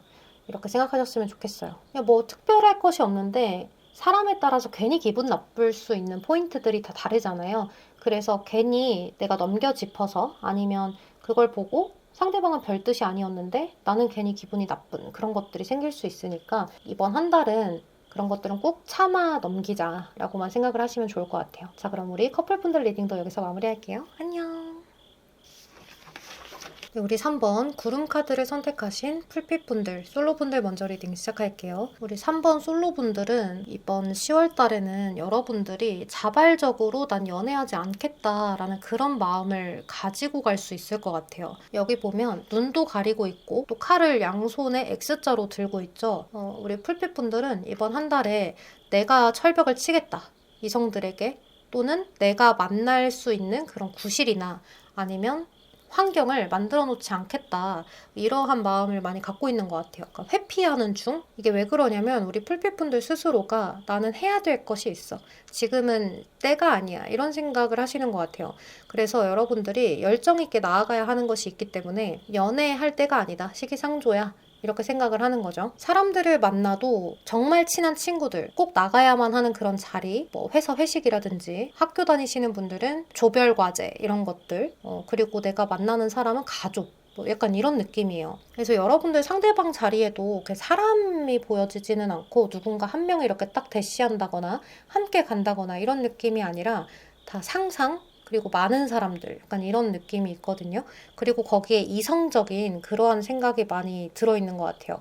이렇게 생각하셨으면 좋겠어요. 그냥 뭐 특별할 것이 없는데 사람에 따라서 괜히 기분 나쁠 수 있는 포인트들이 다 다르잖아요. 그래서 괜히 내가 넘겨 짚어서 아니면 그걸 보고 상대방은 별 뜻이 아니었는데 나는 괜히 기분이 나쁜 그런 것들이 생길 수 있으니까 이번 한 달은 그런 것들은 꼭 참아 넘기자라고만 생각을 하시면 좋을 것 같아요. 자, 그럼 우리 커플분들 리딩도 여기서 마무리할게요. 안녕. 네, 우리 3번 구름 카드를 선택하신 풀핏분들, 솔로분들 먼저 리딩 시작할게요. 우리 3번 솔로분들은 이번 10월 달에는 여러분들이 자발적으로 난 연애하지 않겠다라는 그런 마음을 가지고 갈 수 있을 것 같아요. 여기 보면 눈도 가리고 있고 또 칼을 양손에 X자로 들고 있죠. 우리 풀핏분들은 이번 한 달에 내가 철벽을 치겠다. 이성들에게 또는 내가 만날 수 있는 그런 구실이나 아니면 환경을 만들어 놓지 않겠다. 이러한 마음을 많이 갖고 있는 것 같아요. 그러니까 회피하는 중? 이게 왜 그러냐면 우리 풀빛분들 스스로가 나는 해야 될 것이 있어. 지금은 때가 아니야. 이런 생각을 하시는 것 같아요. 그래서 여러분들이 열정 있게 나아가야 하는 것이 있기 때문에 연애할 때가 아니다. 시기상조야. 이렇게 생각을 하는 거죠. 사람들을 만나도 정말 친한 친구들, 꼭 나가야만 하는 그런 자리, 뭐 회사 회식이라든지 학교 다니시는 분들은 조별 과제 이런 것들, 그리고 내가 만나는 사람은 가족, 뭐 약간 이런 느낌이에요. 그래서 여러분들 상대방 자리에도 사람이 보여지지는 않고 누군가 한 명이 이렇게 딱 대시한다거나 함께 간다거나 이런 느낌이 아니라 다 상상, 그리고 많은 사람들 약간 이런 느낌이 있거든요. 그리고 거기에 이성적인 그러한 생각이 많이 들어있는 것 같아요.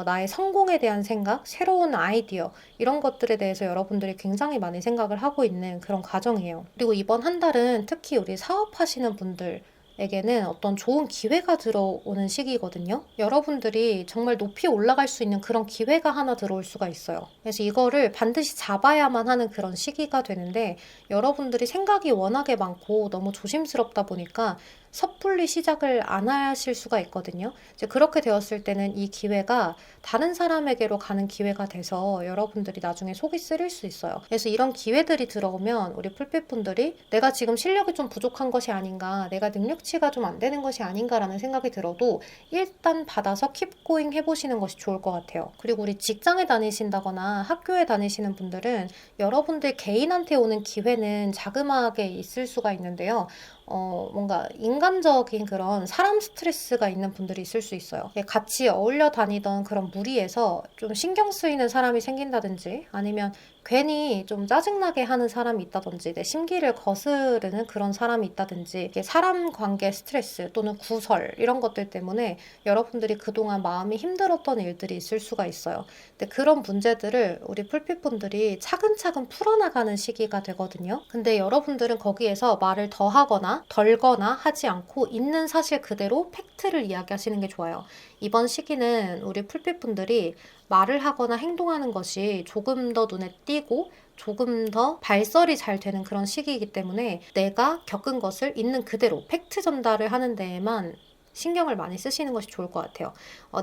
나의 성공에 대한 생각, 새로운 아이디어 이런 것들에 대해서 여러분들이 굉장히 많이 생각을 하고 있는 그런 과정이에요. 그리고 이번 한 달은 특히 우리 사업하시는 분들 에게는 어떤 좋은 기회가 들어오는 시기거든요. 여러분들이 정말 높이 올라갈 수 있는 그런 기회가 하나 들어올 수가 있어요. 그래서 이거를 반드시 잡아야만 하는 그런 시기가 되는데 여러분들이 생각이 워낙에 많고 너무 조심스럽다 보니까 섣불리 시작을 안 하실 수가 있거든요. 이제 그렇게 되었을 때는 이 기회가 다른 사람에게로 가는 기회가 돼서 여러분들이 나중에 속이 쓰릴 수 있어요. 그래서 이런 기회들이 들어오면 우리 풀빛분들이 내가 지금 실력이 좀 부족한 것이 아닌가, 내가 능력치가 좀 안 되는 것이 아닌가라는 생각이 들어도 일단 받아서 킵고잉 해보시는 것이 좋을 것 같아요. 그리고 우리 직장에 다니신다거나 학교에 다니시는 분들은 여러분들 개인한테 오는 기회는 자그마하게 있을 수가 있는데요. 뭔가 인간적인 그런 사람 스트레스가 있는 분들이 있을 수 있어요. 같이 어울려 다니던 그런 무리에서 좀 신경 쓰이는 사람이 생긴다든지 아니면 괜히 좀 짜증나게 하는 사람이 있다든지 내 심기를 거스르는 그런 사람이 있다든지 이게 사람 관계 스트레스 또는 구설 이런 것들 때문에 여러분들이 그동안 마음이 힘들었던 일들이 있을 수가 있어요. 근데 그런 문제들을 우리 풀빛분들이 차근차근 풀어나가는 시기가 되거든요. 근데 여러분들은 거기에서 말을 더 하거나 덜거나 하지 않고 있는 사실 그대로 팩트를 이야기하시는 게 좋아요. 이번 시기는 우리 풀빛분들이 말을 하거나 행동하는 것이 조금 더 눈에 띄고 조금 더 발설이 잘 되는 그런 시기이기 때문에 내가 겪은 것을 있는 그대로 팩트 전달을 하는 데에만 신경을 많이 쓰시는 것이 좋을 것 같아요.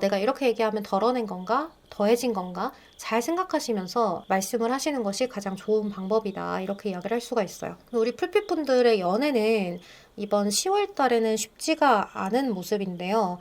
내가 이렇게 얘기하면 덜어낸 건가? 더해진 건가? 잘 생각하시면서 말씀을 하시는 것이 가장 좋은 방법이다. 이렇게 이야기를 할 수가 있어요. 우리 풀빛분들의 연애는 이번 10월 달에는 쉽지가 않은 모습인데요.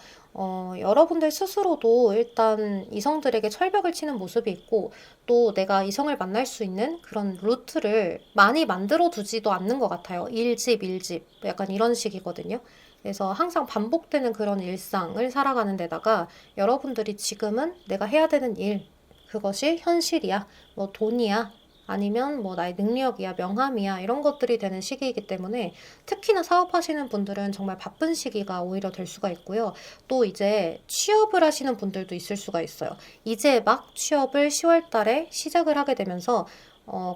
여러분들 스스로도 일단 이성들에게 철벽을 치는 모습이 있고 또 내가 이성을 만날 수 있는 그런 루트를 많이 만들어 두지도 않는 것 같아요. 1집, 1집 약간 이런 식이거든요. 그래서 항상 반복되는 그런 일상을 살아가는 데다가 여러분들이 지금은 내가 해야 되는 일, 그것이 현실이야, 뭐 돈이야, 아니면 뭐 나의 능력이야, 명함이야 이런 것들이 되는 시기이기 때문에 특히나 사업하시는 분들은 정말 바쁜 시기가 오히려 될 수가 있고요. 또 이제 취업을 하시는 분들도 있을 수가 있어요. 이제 막 취업을 10월 달에 시작을 하게 되면서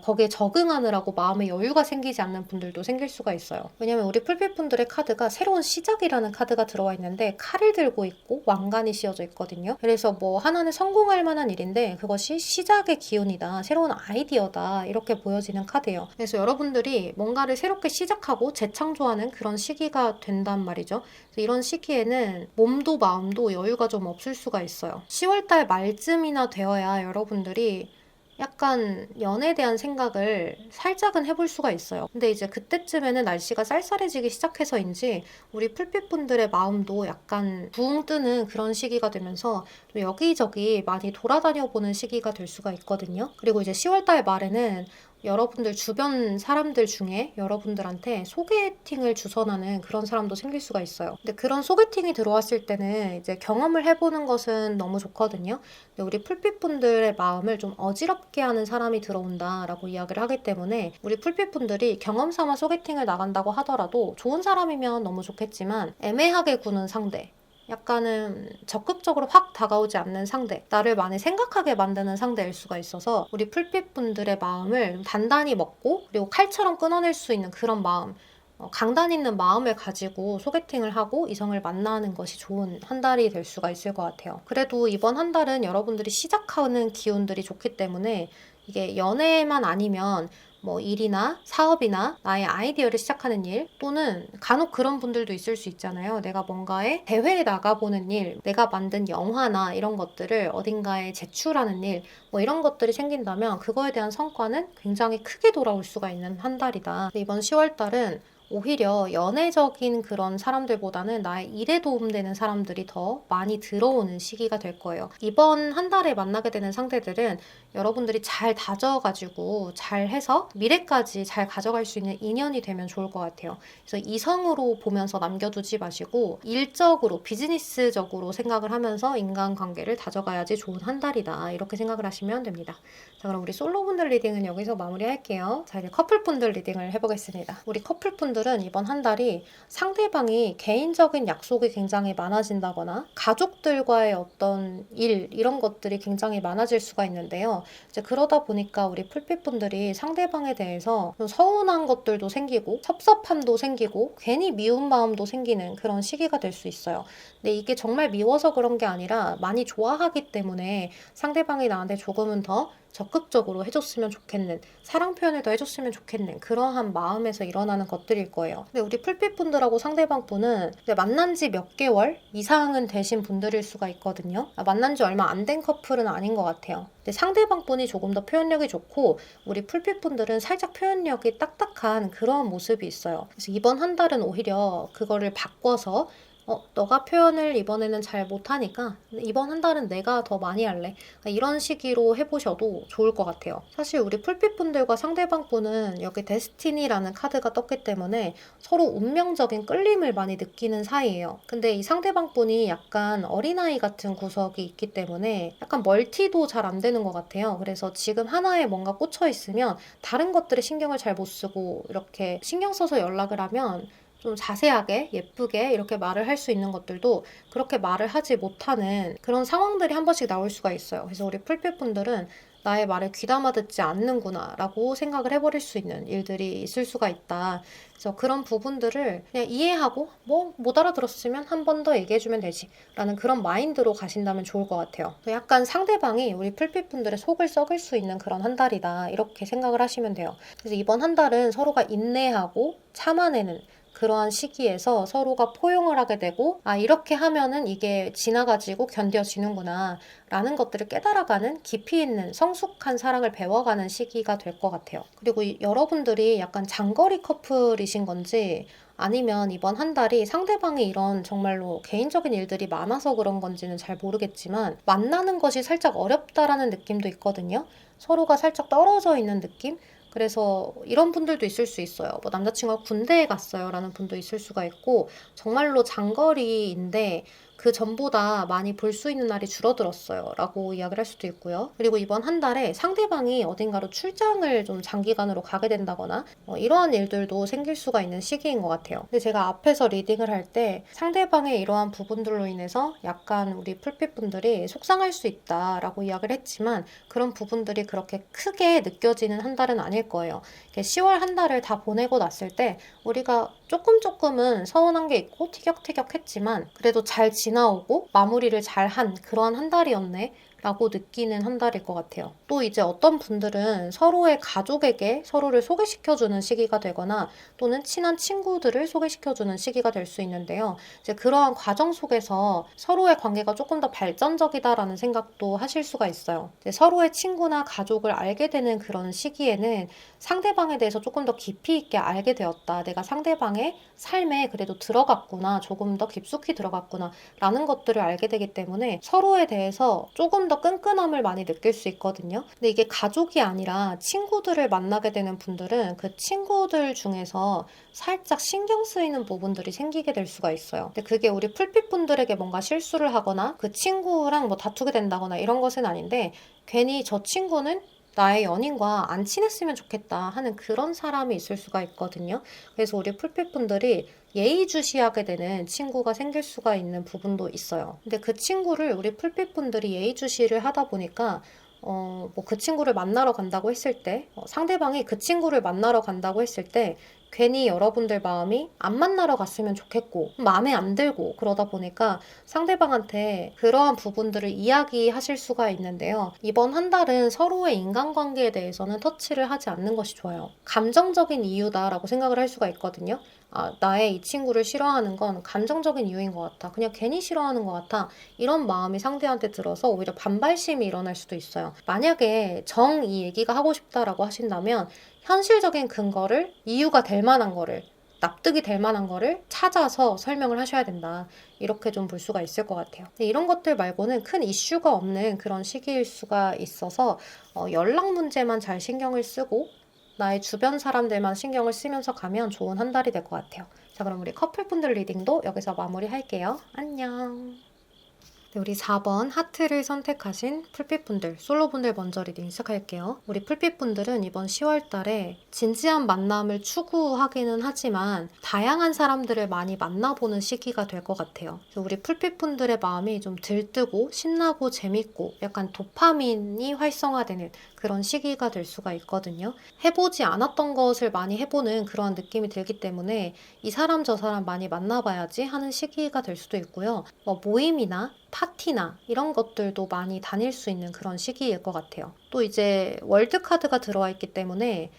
거기에 적응하느라고 마음의 여유가 생기지 않는 분들도 생길 수가 있어요. 왜냐면 우리 풀빛분들의 카드가 새로운 시작이라는 카드가 들어와 있는데 칼을 들고 있고 왕관이 씌워져 있거든요. 그래서 뭐 하나는 성공할 만한 일인데 그것이 시작의 기운이다, 새로운 아이디어다 이렇게 보여지는 카드예요. 그래서 여러분들이 뭔가를 새롭게 시작하고 재창조하는 그런 시기가 된단 말이죠. 그래서 이런 시기에는 몸도 마음도 여유가 좀 없을 수가 있어요. 10월달 말쯤이나 되어야 여러분들이 약간 연애에 대한 생각을 살짝은 해볼 수가 있어요. 근데 이제 그때쯤에는 날씨가 쌀쌀해지기 시작해서인지 우리 풀빛분들의 마음도 약간 붕 뜨는 그런 시기가 되면서 좀 여기저기 많이 돌아다녀 보는 시기가 될 수가 있거든요. 그리고 이제 10월달 말에는 여러분들 주변 사람들 중에 여러분들한테 소개팅을 주선하는 그런 사람도 생길 수가 있어요. 근데 그런 소개팅이 들어왔을 때는 이제 경험을 해보는 것은 너무 좋거든요. 근데 우리 풀빛분들의 마음을 좀 어지럽게 하는 사람이 들어온다라고 이야기를 하기 때문에 우리 풀빛분들이 경험 삼아 소개팅을 나간다고 하더라도 좋은 사람이면 너무 좋겠지만 애매하게 구는 상대, 약간은 적극적으로 확 다가오지 않는 상대, 나를 많이 생각하게 만드는 상대일 수가 있어서 우리 풀빛분들의 마음을 단단히 먹고 그리고 칼처럼 끊어낼 수 있는 그런 마음, 강단 있는 마음을 가지고 소개팅을 하고 이성을 만나는 것이 좋은 한 달이 될 수가 있을 것 같아요. 그래도 이번 한 달은 여러분들이 시작하는 기운들이 좋기 때문에 이게 연애만 아니면 뭐 일이나 사업이나 나의 아이디어를 시작하는 일 또는 간혹 그런 분들도 있을 수 있잖아요. 내가 뭔가에 대회에 나가보는 일, 내가 만든 영화나 이런 것들을 어딘가에 제출하는 일, 뭐 이런 것들이 생긴다면 그거에 대한 성과는 굉장히 크게 돌아올 수가 있는 한 달이다. 이번 10월 달은 오히려 연애적인 그런 사람들보다는 나의 일에 도움되는 사람들이 더 많이 들어오는 시기가 될 거예요. 이번 한 달에 만나게 되는 상대들은 여러분들이 잘 다져가지고 잘 해서 미래까지 잘 가져갈 수 있는 인연이 되면 좋을 것 같아요. 그래서 이성으로 보면서 남겨두지 마시고 일적으로 비즈니스적으로 생각을 하면서 인간관계를 다져가야지 좋은 한 달이다. 이렇게 생각을 하시면 됩니다. 자, 그럼 우리 솔로분들 리딩은 여기서 마무리할게요. 자, 이제 커플분들 리딩을 해보겠습니다. 우리 커플분들은 이번 한 달이 상대방이 개인적인 약속이 굉장히 많아진다거나 가족들과의 어떤 일 이런 것들이 굉장히 많아질 수가 있는데요. 이제 그러다 보니까 우리 풀빛분들이 상대방에 대해서 좀 서운한 것들도 생기고 섭섭함도 생기고 괜히 미운 마음도 생기는 그런 시기가 될 수 있어요. 근데 이게 정말 미워서 그런 게 아니라 많이 좋아하기 때문에 상대방이 나한테 조금은 더 적극적으로 해줬으면 좋겠는, 사랑 표현을 더 해줬으면 좋겠는 그러한 마음에서 일어나는 것들일 거예요. 근데 우리 풀빛분들하고 상대방 분은 만난 지 몇 개월 이상은 되신 분들일 수가 있거든요. 만난 지 얼마 안 된 커플은 아닌 것 같아요. 근데 상대방 분이 조금 더 표현력이 좋고 우리 풀빛분들은 살짝 표현력이 딱딱한 그런 모습이 있어요. 그래서 이번 한 달은 오히려 그거를 바꿔서 너가 표현을 이번에는 잘 못하니까 이번 한 달은 내가 더 많이 할래. 이런 식으로 해보셔도 좋을 것 같아요. 사실 우리 풀빛분들과 상대방 분은 여기 데스티니라는 카드가 떴기 때문에 서로 운명적인 끌림을 많이 느끼는 사이예요. 근데 이 상대방 분이 약간 어린아이 같은 구석이 있기 때문에 약간 멀티도 잘 안 되는 것 같아요. 그래서 지금 하나에 뭔가 꽂혀 있으면 다른 것들에 신경을 잘 못 쓰고 이렇게 신경 써서 연락을 하면 좀 자세하게 예쁘게 이렇게 말을 할 수 있는 것들도 그렇게 말을 하지 못하는 그런 상황들이 한 번씩 나올 수가 있어요. 그래서 우리 풀빛분들은 나의 말을 귀담아 듣지 않는구나 라고 생각을 해버릴 수 있는 일들이 있을 수가 있다. 그래서 그런 부분들을 그냥 이해하고 뭐 못 알아들었으면 한 번 더 얘기해주면 되지 라는 그런 마인드로 가신다면 좋을 것 같아요. 약간 상대방이 우리 풀빛분들의 속을 썩일 수 있는 그런 한 달이다 이렇게 생각을 하시면 돼요. 그래서 이번 한 달은 서로가 인내하고 참아내는 그러한 시기에서 서로가 포용을 하게 되고 이렇게 하면은 이게 지나가지고 견뎌지는구나 라는 것들을 깨달아가는 깊이 있는 성숙한 사랑을 배워가는 시기가 될 것 같아요. 그리고 여러분들이 약간 장거리 커플이신 건지 아니면 이번 한 달이 상대방이 이런 정말로 개인적인 일들이 많아서 그런 건지는 잘 모르겠지만 만나는 것이 살짝 어렵다라는 느낌도 있거든요. 서로가 살짝 떨어져 있는 느낌? 그래서 이런 분들도 있을 수 있어요. 뭐 남자친구가 군대에 갔어요 라는 분도 있을 수가 있고 정말로 장거리인데 그 전보다 많이 볼 수 있는 날이 줄어들었어요 라고 이야기를 할 수도 있고요. 그리고 이번 한 달에 상대방이 어딘가로 출장을 좀 장기간으로 가게 된다거나 이러한 일들도 생길 수가 있는 시기인 것 같아요. 근데 제가 앞에서 리딩을 할 때 상대방의 이러한 부분들로 인해서 약간 우리 풀빛분들이 속상할 수 있다라고 이야기를 했지만 그런 부분들이 그렇게 크게 느껴지는 한 달은 아닐 거예요. 10월 한 달을 다 보내고 났을 때 우리가 조금은 서운한 게 있고 티격태격했지만 그래도 잘 지나오고 마무리를 잘한 그러한 한 달이었네 라고 느끼는 한 달일 것 같아요. 또 이제 어떤 분들은 서로의 가족에게 서로를 소개시켜주는 시기가 되거나 또는 친한 친구들을 소개시켜주는 시기가 될 수 있는데요. 이제 그러한 과정 속에서 서로의 관계가 조금 더 발전적이다라는 생각도 하실 수가 있어요. 이제 서로의 친구나 가족을 알게 되는 그런 시기에는 상대방에 대해서 조금 더 깊이 있게 알게 되었다. 내가 상대방의 삶에 그래도 들어갔구나. 조금 더 깊숙이 들어갔구나. 라는 것들을 알게 되기 때문에 서로에 대해서 조금 더 끈끈함을 많이 느낄 수 있거든요. 근데 이게 가족이 아니라 친구들을 만나게 되는 분들은 그 친구들 중에서 살짝 신경 쓰이는 부분들이 생기게 될 수가 있어요. 근데 그게 우리 풀빛분들에게 뭔가 실수를 하거나 그 친구랑 뭐 다투게 된다거나 이런 것은 아닌데 괜히 저 친구는 나의 연인과 안 친했으면 좋겠다 하는 그런 사람이 있을 수가 있거든요. 그래서 우리 풀빛분들이 예의주시하게 되는 친구가 생길 수가 있는 부분도 있어요. 근데 그 친구를 우리 풀빛분들이 예의주시를 하다 보니까 뭐 그 친구를 만나러 간다고 했을 때 상대방이 그 친구를 만나러 간다고 했을 때 괜히 여러분들 마음이 안 만나러 갔으면 좋겠고 마음에 안 들고 그러다 보니까 상대방한테 그러한 부분들을 이야기하실 수가 있는데요. 이번 한 달은 서로의 인간관계에 대해서는 터치를 하지 않는 것이 좋아요. 감정적인 이유다라고 생각을 할 수가 있거든요. 나의 이 친구를 싫어하는 건 감정적인 이유인 것 같아. 그냥 괜히 싫어하는 것 같아. 이런 마음이 상대한테 들어서 오히려 반발심이 일어날 수도 있어요. 만약에 이 얘기가 하고 싶다라고 하신다면 현실적인 근거를 이유가 될 만한 거를 납득이 될 만한 거를 찾아서 설명을 하셔야 된다. 이렇게 좀 볼 수가 있을 것 같아요. 근데 이런 것들 말고는 큰 이슈가 없는 그런 시기일 수가 있어서 연락 문제만 잘 신경을 쓰고 나의 주변 사람들만 신경을 쓰면서 가면 좋은 한 달이 될 것 같아요. 자, 그럼 우리 커플분들 리딩도 여기서 마무리할게요. 안녕. 네, 우리 4번 하트를 선택하신 풀빛분들, 솔로분들 먼저 리딩 시작할게요. 우리 풀빛분들은 이번 10월 달에 진지한 만남을 추구하기는 하지만 다양한 사람들을 많이 만나보는 시기가 될 것 같아요. 그래서 우리 풀빛분들의 마음이 좀 들뜨고 신나고 재밌고 약간 도파민이 활성화되는 그런 시기가 될 수가 있거든요. 해보지 않았던 것을 많이 해보는 그러한 느낌이 들기 때문에 이 사람 저 사람 많이 만나봐야지 하는 시기가 될 수도 있고요. 모임이나 파티나 이런 것들도 많이 다닐 수 있는 그런 시기일 것 같아요. 또 이제 월드 카드가 들어와 있기 때문에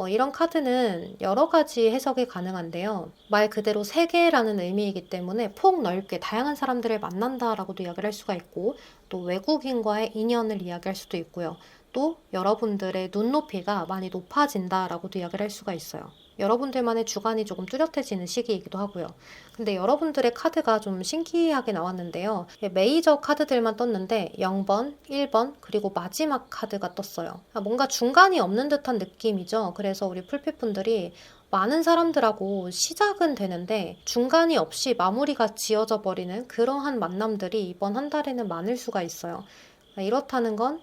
이런 카드는 여러 가지 해석이 가능한데요. 말 그대로 세계라는 의미이기 때문에 폭넓게 다양한 사람들을 만난다라고도 이야기를 할 수가 있고 또 외국인과의 인연을 이야기할 수도 있고요. 또 여러분들의 눈높이가 많이 높아진다라고도 이야기를 할 수가 있어요. 여러분들만의 주관이 조금 뚜렷해지는 시기이기도 하고요. 근데 여러분들의 카드가 좀 신기하게 나왔는데요. 메이저 카드들만 떴는데 0번, 1번, 그리고 마지막 카드가 떴어요. 뭔가 중간이 없는 듯한 느낌이죠. 그래서 우리 풀핏분들이 많은 사람들하고 시작은 되는데 중간이 없이 마무리가 지어져 버리는 그러한 만남들이 이번 한 달에는 많을 수가 있어요. 이렇다는 건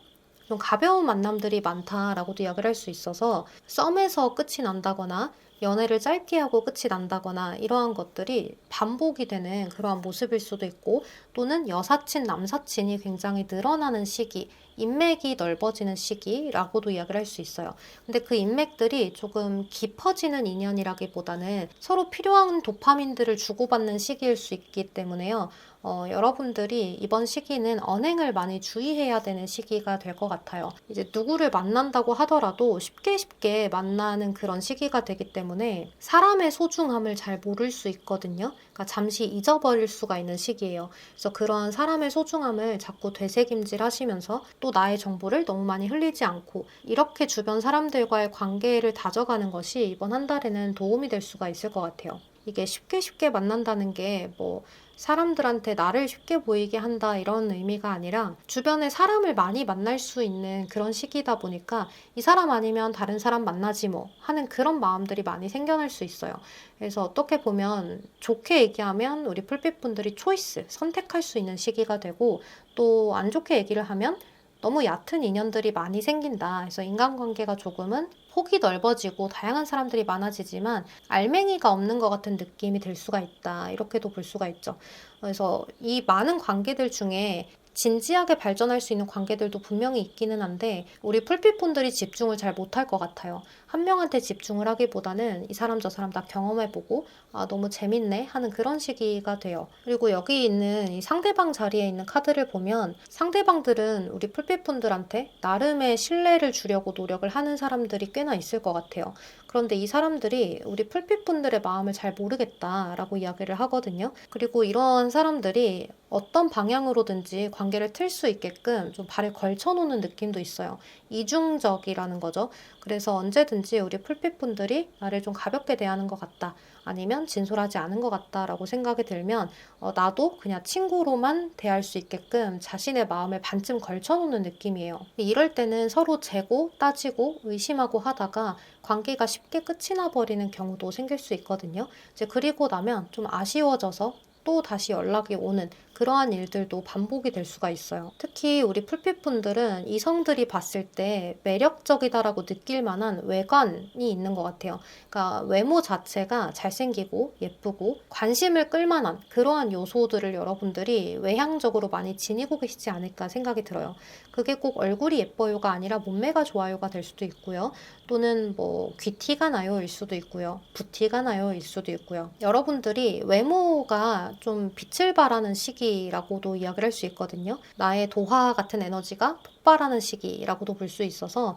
좀 가벼운 만남들이 많다라고도 이야기를 할 수 있어서 썸에서 끝이 난다거나 연애를 짧게 하고 끝이 난다거나 이러한 것들이 반복이 되는 그러한 모습일 수도 있고, 또는 여사친, 남사친이 굉장히 늘어나는 시기, 인맥이 넓어지는 시기라고도 이야기를 할 수 있어요. 근데 그 인맥들이 조금 깊어지는 인연이라기보다는 서로 필요한 도파민들을 주고받는 시기일 수 있기 때문에요. 여러분들이 이번 시기는 언행을 많이 주의해야 되는 시기가 될 것 같아요. 이제 누구를 만난다고 하더라도 쉽게 만나는 그런 시기가 되기 때문에 사람의 소중함을 잘 모를 수 있거든요. 그러니까 잠시 잊어버릴 수가 있는 시기예요. 그래서 그런 사람의 소중함을 자꾸 되새김질 하시면서 또 나의 정보를 너무 많이 흘리지 않고 이렇게 주변 사람들과의 관계를 다져가는 것이 이번 한 달에는 도움이 될 수가 있을 것 같아요. 이게 쉽게 만난다는 게 뭐 사람들한테 나를 쉽게 보이게 한다 이런 의미가 아니라 주변에 사람을 많이 만날 수 있는 그런 시기다 보니까 이 사람 아니면 다른 사람 만나지 뭐 하는 그런 마음들이 많이 생겨날 수 있어요. 그래서 어떻게 보면 좋게 얘기하면 우리 풀빛분들이 초이스, 선택할 수 있는 시기가 되고, 또 안 좋게 얘기를 하면 너무 얕은 인연들이 많이 생긴다. 그래서 인간관계가 조금은 폭이 넓어지고 다양한 사람들이 많아지지만 알맹이가 없는 것 같은 느낌이 들 수가 있다. 이렇게도 볼 수가 있죠. 그래서 이 많은 관계들 중에 진지하게 발전할 수 있는 관계들도 분명히 있기는 한데 우리 풀빛분들이 집중을 잘 못할 것 같아요. 한 명한테 집중을 하기보다는 이 사람 저 사람 다 경험해보고 너무 재밌네 하는 그런 시기가 돼요. 그리고 여기 있는 이 상대방 자리에 있는 카드를 보면 상대방들은 우리 풀빛분들한테 나름의 신뢰를 주려고 노력을 하는 사람들이 꽤나 있을 것 같아요. 그런데 이 사람들이 우리 풀빛분들의 마음을 잘 모르겠다라고 이야기를 하거든요. 그리고 이런 사람들이 어떤 방향으로든지 관계를 틀 수 있게끔 좀 발을 걸쳐놓는 느낌도 있어요. 이중적이라는 거죠. 그래서 언제든지 우리 풀빛분들이 나를 좀 가볍게 대하는 것 같다. 아니면 진솔하지 않은 것 같다라고 생각이 들면 나도 그냥 친구로만 대할 수 있게끔 자신의 마음을 반쯤 걸쳐놓는 느낌이에요. 이럴 때는 서로 재고 따지고 의심하고 하다가 관계가 쉽게 끝이 나버리는 경우도 생길 수 있거든요. 이제 그리고 나면 좀 아쉬워져서 또 다시 연락이 오는 그러한 일들도 반복이 될 수가 있어요. 특히 우리 풀빛분들은 이성들이 봤을 때 매력적이다라고 느낄 만한 외관이 있는 것 같아요. 그러니까 외모 자체가 잘생기고 예쁘고 관심을 끌 만한 그러한 요소들을 여러분들이 외향적으로 많이 지니고 계시지 않을까 생각이 들어요. 그게 꼭 얼굴이 예뻐요가 아니라 몸매가 좋아요가 될 수도 있고요. 또는 뭐 귀티가 나요일 수도 있고요. 부티가 나요일 수도 있고요. 여러분들이 외모가 좀 빛을 발하는 시기라고도 이야기를 할 수 있거든요. 나의 도화 같은 에너지가 폭발하는 시기라고도 볼 수 있어서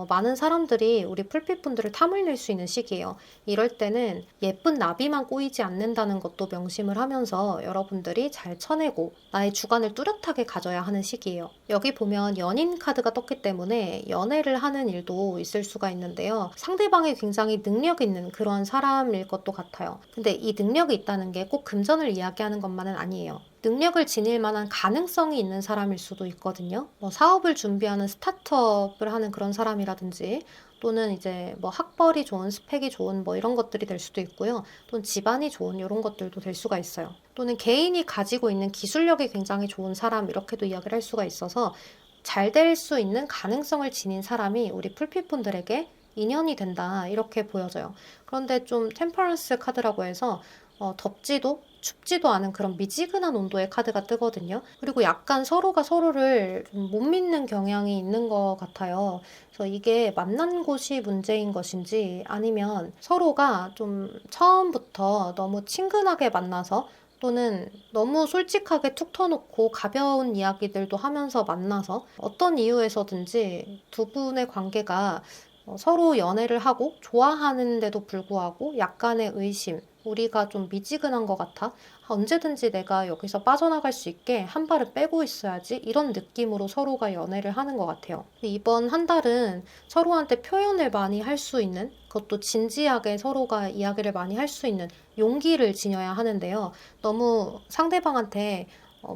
많은 사람들이 우리 풀빛분들을 탐을 낼 수 있는 시기예요. 이럴 때는 예쁜 나비만 꼬이지 않는다는 것도 명심을 하면서 여러분들이 잘 쳐내고 나의 주관을 뚜렷하게 가져야 하는 시기예요. 여기 보면 연인 카드가 떴기 때문에 연애를 하는 일도 있을 수가 있는데요. 상대방이 굉장히 능력 있는 그런 사람일 것도 같아요. 근데 이 능력이 있다는 게 꼭 금전을 이야기하는 것만은 아니에요. 능력을 지닐 만한 가능성이 있는 사람일 수도 있거든요. 뭐 사업을 준비하는 스타트업을 하는 그런 사람이라든지 또는 이제 뭐 학벌이 좋은, 스펙이 좋은 뭐 이런 것들이 될 수도 있고요. 또는 집안이 좋은 이런 것들도 될 수가 있어요. 또는 개인이 가지고 있는 기술력이 굉장히 좋은 사람 이렇게도 이야기를 할 수가 있어서 잘 될 수 있는 가능성을 지닌 사람이 우리 풀빛분들에게 인연이 된다 이렇게 보여져요. 그런데 좀 템퍼런스 카드라고 해서 덥지도 춥지도 않은 그런 미지근한 온도의 카드가 뜨거든요. 그리고 약간 서로가 서로를 좀 못 믿는 경향이 있는 것 같아요. 그래서 이게 만난 곳이 문제인 것인지 아니면 서로가 좀 처음부터 너무 친근하게 만나서 또는 너무 솔직하게 툭 터놓고 가벼운 이야기들도 하면서 만나서 어떤 이유에서든지 두 분의 관계가 서로 연애를 하고 좋아하는데도 불구하고 약간의 의심, 우리가 좀 미지근한 것 같아. 언제든지 내가 여기서 빠져나갈 수 있게 한 발을 빼고 있어야지. 이런 느낌으로 서로가 연애를 하는 것 같아요. 이번 한 달은 서로한테 표현을 많이 할 수 있는, 그것도 진지하게 서로가 이야기를 많이 할 수 있는 용기를 지녀야 하는데요. 너무 상대방한테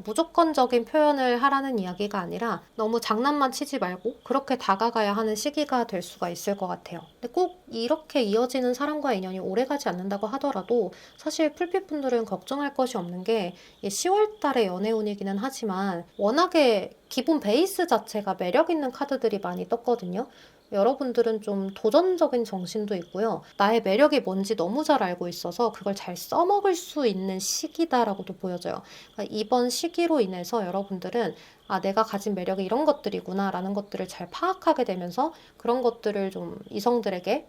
무조건적인 표현을 하라는 이야기가 아니라 너무 장난만 치지 말고 그렇게 다가가야 하는 시기가 될 수가 있을 것 같아요. 근데 꼭 이렇게 이어지는 사람과의 인연이 오래가지 않는다고 하더라도 사실 풀빛분들은 걱정할 것이 없는 게 10월 달에 연애운이기는 하지만 워낙에 기본 베이스 자체가 매력 있는 카드들이 많이 떴거든요. 여러분들은 좀 도전적인 정신도 있고요. 나의 매력이 뭔지 너무 잘 알고 있어서 그걸 잘 써먹을 수 있는 시기다라고도 보여져요. 그러니까 이번 시기로 인해서 여러분들은 내가 가진 매력이 이런 것들이구나 라는 것들을 잘 파악하게 되면서 그런 것들을 좀 이성들에게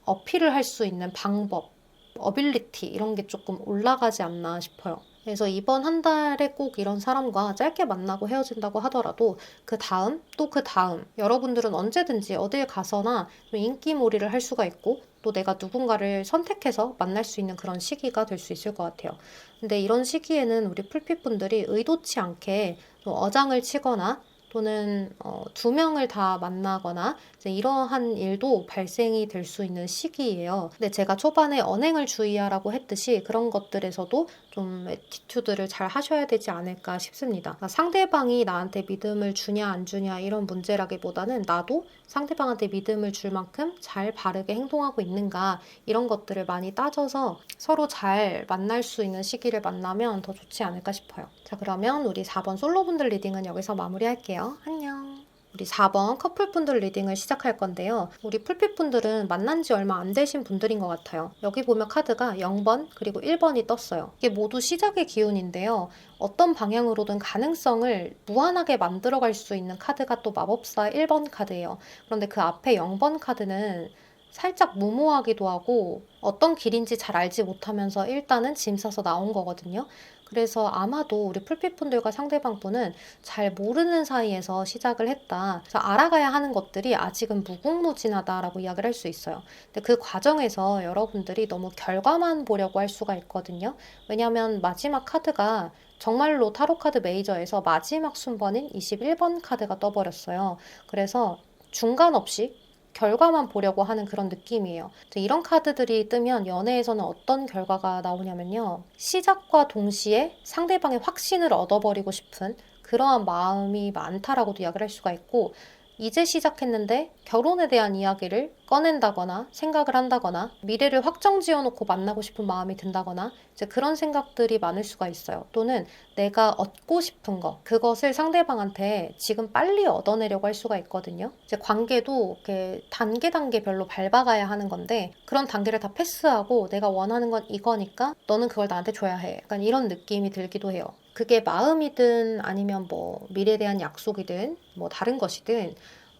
어필을 할 수 있는 방법, 어빌리티 이런 게 조금 올라가지 않나 싶어요. 그래서 이번 한 달에 꼭 이런 사람과 짧게 만나고 헤어진다고 하더라도 그 다음 또 그 다음 여러분들은 언제든지 어딜 가서나 좀 인기몰이를 할 수가 있고 또 내가 누군가를 선택해서 만날 수 있는 그런 시기가 될 수 있을 것 같아요. 근데 이런 시기에는 우리 풀빛분들이 의도치 않게 좀 어장을 치거나 또는 두 명을 다 만나거나 이제 이러한 일도 발생이 될 수 있는 시기예요. 근데 제가 초반에 언행을 주의하라고 했듯이 그런 것들에서도 좀 애티튜드를 잘 하셔야 되지 않을까 싶습니다. 그러니까 상대방이 나한테 믿음을 주냐 안 주냐 이런 문제라기보다는 나도 상대방한테 믿음을 줄 만큼 잘 바르게 행동하고 있는가 이런 것들을 많이 따져서 서로 잘 만날 수 있는 시기를 만나면 더 좋지 않을까 싶어요. 자, 그러면 우리 4번 솔로분들 리딩은 여기서 마무리할게요. 안녕. 우리 4번 커플분들 리딩을 시작할 건데요. 우리 풀빛분들은 만난 지 얼마 안 되신 분들인 것 같아요. 여기 보면 카드가 0번 그리고 1번이 떴어요. 이게 모두 시작의 기운인데요. 어떤 방향으로든 가능성을 무한하게 만들어갈 수 있는 카드가 또 마법사 1번 카드예요. 그런데 그 앞에 0번 카드는 살짝 무모하기도 하고 어떤 길인지 잘 알지 못하면서 일단은 짐 싸서 나온 거거든요. 그래서 아마도 우리 풀빛분들과 상대방분은 잘 모르는 사이에서 시작을 했다. 그래서 알아가야 하는 것들이 아직은 무궁무진하다라고 이야기를 할 수 있어요. 근데 그 과정에서 여러분들이 너무 결과만 보려고 할 수가 있거든요. 왜냐하면 마지막 카드가 정말로 타로카드 메이저에서 마지막 순번인 21번 카드가 떠버렸어요. 그래서 중간 없이 결과만 보려고 하는 그런 느낌이에요. 이런 카드들이 뜨면 연애에서는 어떤 결과가 나오냐면요. 시작과 동시에 상대방의 확신을 얻어버리고 싶은 그러한 마음이 많다라고도 이야기를 할 수가 있고 이제 시작했는데 결혼에 대한 이야기를 꺼낸다거나 생각을 한다거나 미래를 확정 지어놓고 만나고 싶은 마음이 든다거나 이제 그런 생각들이 많을 수가 있어요. 또는 내가 얻고 싶은 거 그것을 상대방한테 지금 빨리 얻어내려고 할 수가 있거든요. 이제 관계도 이렇게 단계별로 밟아가야 하는 건데 그런 단계를 다 패스하고 내가 원하는 건 이거니까 너는 그걸 나한테 줘야 해. 약간 이런 느낌이 들기도 해요. 그게 마음이든 아니면 뭐 미래에 대한 약속이든 뭐 다른 것이든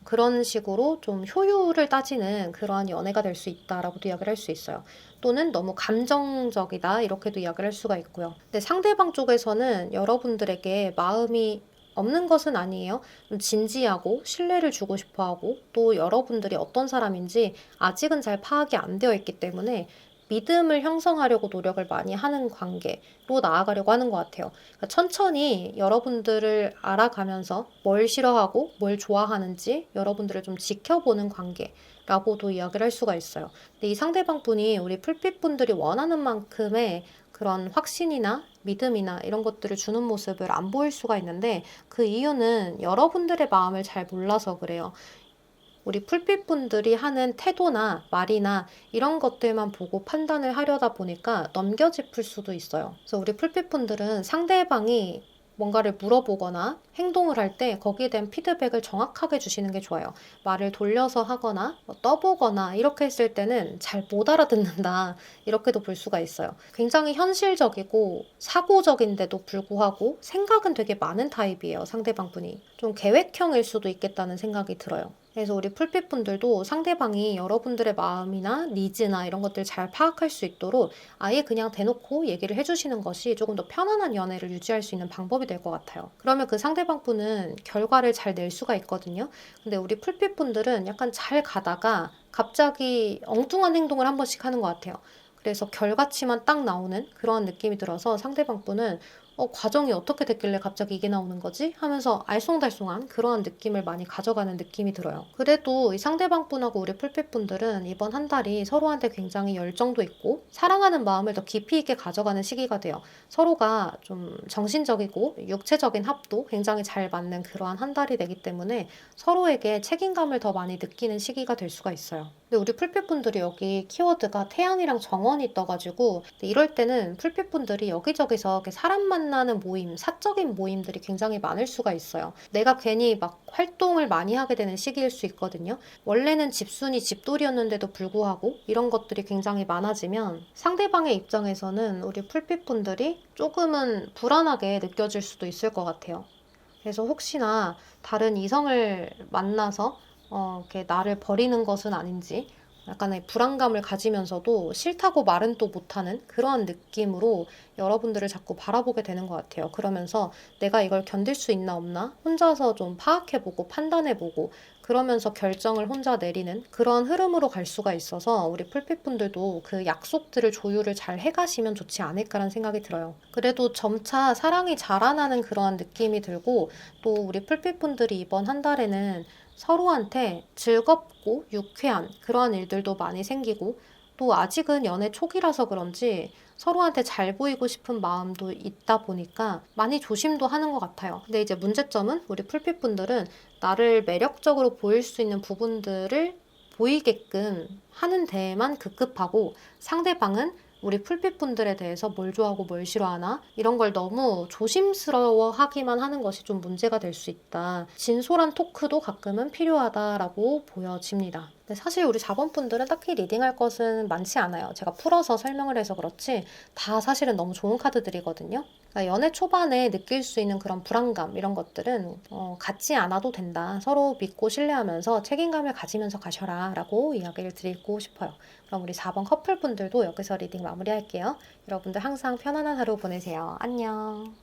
그런 식으로 좀 효율을 따지는 그러한 연애가 될 수 있다라고도 이야기를 할 수 있어요. 또는 너무 감정적이다 이렇게도 이야기를 할 수가 있고요. 근데 상대방 쪽에서는 여러분들에게 마음이 없는 것은 아니에요. 좀 진지하고 신뢰를 주고 싶어 하고 또 여러분들이 어떤 사람인지 아직은 잘 파악이 안 되어 있기 때문에 믿음을 형성하려고 노력을 많이 하는 관계로 나아가려고 하는 것 같아요. 그러니까 천천히 여러분들을 알아가면서 뭘 싫어하고 뭘 좋아하는지 여러분들을 좀 지켜보는 관계라고도 이야기를 할 수가 있어요. 근데 이 상대방 분이 우리 풀빛분들이 원하는 만큼의 그런 확신이나 믿음이나 이런 것들을 주는 모습을 안 보일 수가 있는데 그 이유는 여러분들의 마음을 잘 몰라서 그래요. 우리 풀빛분들이 하는 태도나 말이나 이런 것들만 보고 판단을 하려다 보니까 넘겨짚을 수도 있어요. 그래서 우리 풀빛분들은 상대방이 뭔가를 물어보거나 행동을 할 때 거기에 대한 피드백을 정확하게 주시는 게 좋아요. 말을 돌려서 하거나 떠보거나 이렇게 했을 때는 잘 못 알아듣는다 이렇게도 볼 수가 있어요. 굉장히 현실적이고 사고적인데도 불구하고 생각은 되게 많은 타입이에요. 상대방 분이. 좀 계획형일 수도 있겠다는 생각이 들어요. 그래서 우리 풀빛분들도 상대방이 여러분들의 마음이나 니즈나 이런 것들 잘 파악할 수 있도록 아예 그냥 대놓고 얘기를 해주시는 것이 조금 더 편안한 연애를 유지할 수 있는 방법이 될 것 같아요. 그러면 그 상대방분은 결과를 잘 낼 수가 있거든요. 근데 우리 풀빛분들은 약간 잘 가다가 갑자기 엉뚱한 행동을 한 번씩 하는 것 같아요. 그래서 결과치만 딱 나오는 그런 느낌이 들어서 상대방분은 과정이 어떻게 됐길래 갑자기 이게 나오는 거지? 하면서 알쏭달쏭한 그러한 느낌을 많이 가져가는 느낌이 들어요. 그래도 이 상대방분하고 우리 풀빛분들은 이번 한 달이 서로한테 굉장히 열정도 있고 사랑하는 마음을 더 깊이 있게 가져가는 시기가 돼요. 서로가 좀 정신적이고 육체적인 합도 굉장히 잘 맞는 그러한 한 달이 되기 때문에 서로에게 책임감을 더 많이 느끼는 시기가 될 수가 있어요. 근데 우리 풀빛분들이 여기 키워드가 태양이랑 정원이 떠가지고 이럴 때는 풀빛분들이 여기저기서 이렇게 사람 만나는 모임, 사적인 모임들이 굉장히 많을 수가 있어요. 내가 괜히 막 활동을 많이 하게 되는 시기일 수 있거든요. 원래는 집순이 집돌이였는데도 불구하고 이런 것들이 굉장히 많아지면 상대방의 입장에서는 우리 풀빛분들이 조금은 불안하게 느껴질 수도 있을 것 같아요. 그래서 혹시나 다른 이성을 만나서 이렇게 나를 버리는 것은 아닌지 약간의 불안감을 가지면서도 싫다고 말은 또 못하는 그러한 느낌으로 여러분들을 자꾸 바라보게 되는 것 같아요. 그러면서 내가 이걸 견딜 수 있나 없나 혼자서 좀 파악해보고 판단해보고 그러면서 결정을 혼자 내리는 그런 흐름으로 갈 수가 있어서 우리 풀빛분들도 그 약속들을 조율을 잘 해가시면 좋지 않을까라는 생각이 들어요. 그래도 점차 사랑이 자라나는 그러한 느낌이 들고 또 우리 풀빛분들이 이번 한 달에는 서로한테 즐겁고 유쾌한 그러한 일들도 많이 생기고 또 아직은 연애 초기라서 그런지 서로한테 잘 보이고 싶은 마음도 있다 보니까 많이 조심도 하는 것 같아요. 근데 이제 문제점은 우리 풀빛분들은 나를 매력적으로 보일 수 있는 부분들을 보이게끔 하는 데에만 급급하고 상대방은 우리 풀빛분들에 대해서 뭘 좋아하고 뭘 싫어하나 이런 걸 너무 조심스러워하기만 하는 것이 좀 문제가 될 수 있다. 진솔한 토크도 가끔은 필요하다라고 보여집니다. 근데 사실 우리 4번분들은 딱히 리딩할 것은 많지 않아요. 제가 풀어서 설명을 해서 그렇지 다 사실은 너무 좋은 카드들이거든요. 그러니까 연애 초반에 느낄 수 있는 그런 불안감 이런 것들은 갖지 않아도 된다. 서로 믿고 신뢰하면서 책임감을 가지면서 가셔라 라고 이야기를 드리고 싶어요. 그럼 우리 4번 커플분들도 여기서 리딩 마무리할게요. 여러분들 항상 편안한 하루 보내세요. 안녕.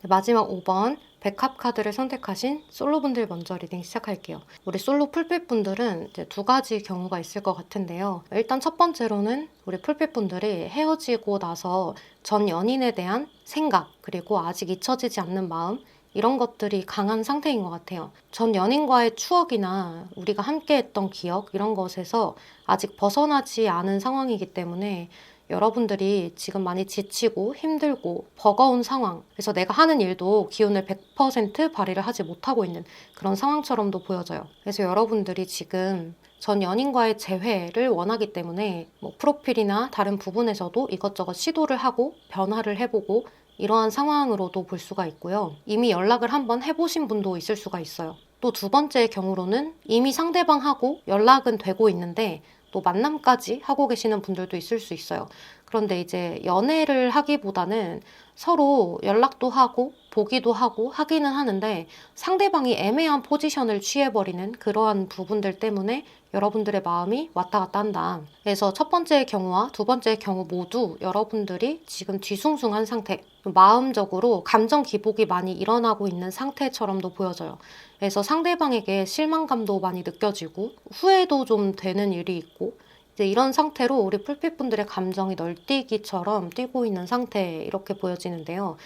마지막 5번 백합 카드를 선택하신 솔로분들 먼저 리딩 시작할게요. 우리 솔로 풀빛분들은 이제 두 가지 경우가 있을 것 같은데요. 일단 첫 번째로는 우리 풀빛분들이 헤어지고 나서 전 연인에 대한 생각 그리고 아직 잊혀지지 않는 마음 이런 것들이 강한 상태인 것 같아요. 전 연인과의 추억이나 우리가 함께 했던 기억 이런 것에서 아직 벗어나지 않은 상황이기 때문에 여러분들이 지금 많이 지치고 힘들고 버거운 상황 그래서 내가 하는 일도 기운을 100% 발휘를 하지 못하고 있는 그런 상황처럼도 보여져요. 그래서 여러분들이 지금 전 연인과의 재회를 원하기 때문에 뭐 프로필이나 다른 부분에서도 이것저것 시도를 하고 변화를 해보고 이러한 상황으로도 볼 수가 있고요. 이미 연락을 한번 해보신 분도 있을 수가 있어요. 또 두 번째 경우로는 이미 상대방하고 연락은 되고 있는데 또 만남까지 하고 계시는 분들도 있을 수 있어요. 그런데 이제 연애를 하기보다는 서로 연락도 하고 보기도 하고 하기는 하는데 상대방이 애매한 포지션을 취해버리는 그러한 부분들 때문에 여러분들의 마음이 왔다 갔다 한다. 그래서 첫 번째 경우와 두 번째 경우 모두 여러분들이 지금 뒤숭숭한 상태, 마음적으로 감정 기복이 많이 일어나고 있는 상태처럼도 보여져요. 그래서 상대방에게 실망감도 많이 느껴지고 후회도 좀 되는 일이 있고 이제 이런 상태로 우리 풀빛분들의 감정이 널뛰기처럼 뛰고 있는 상태 이렇게 보여지는데요.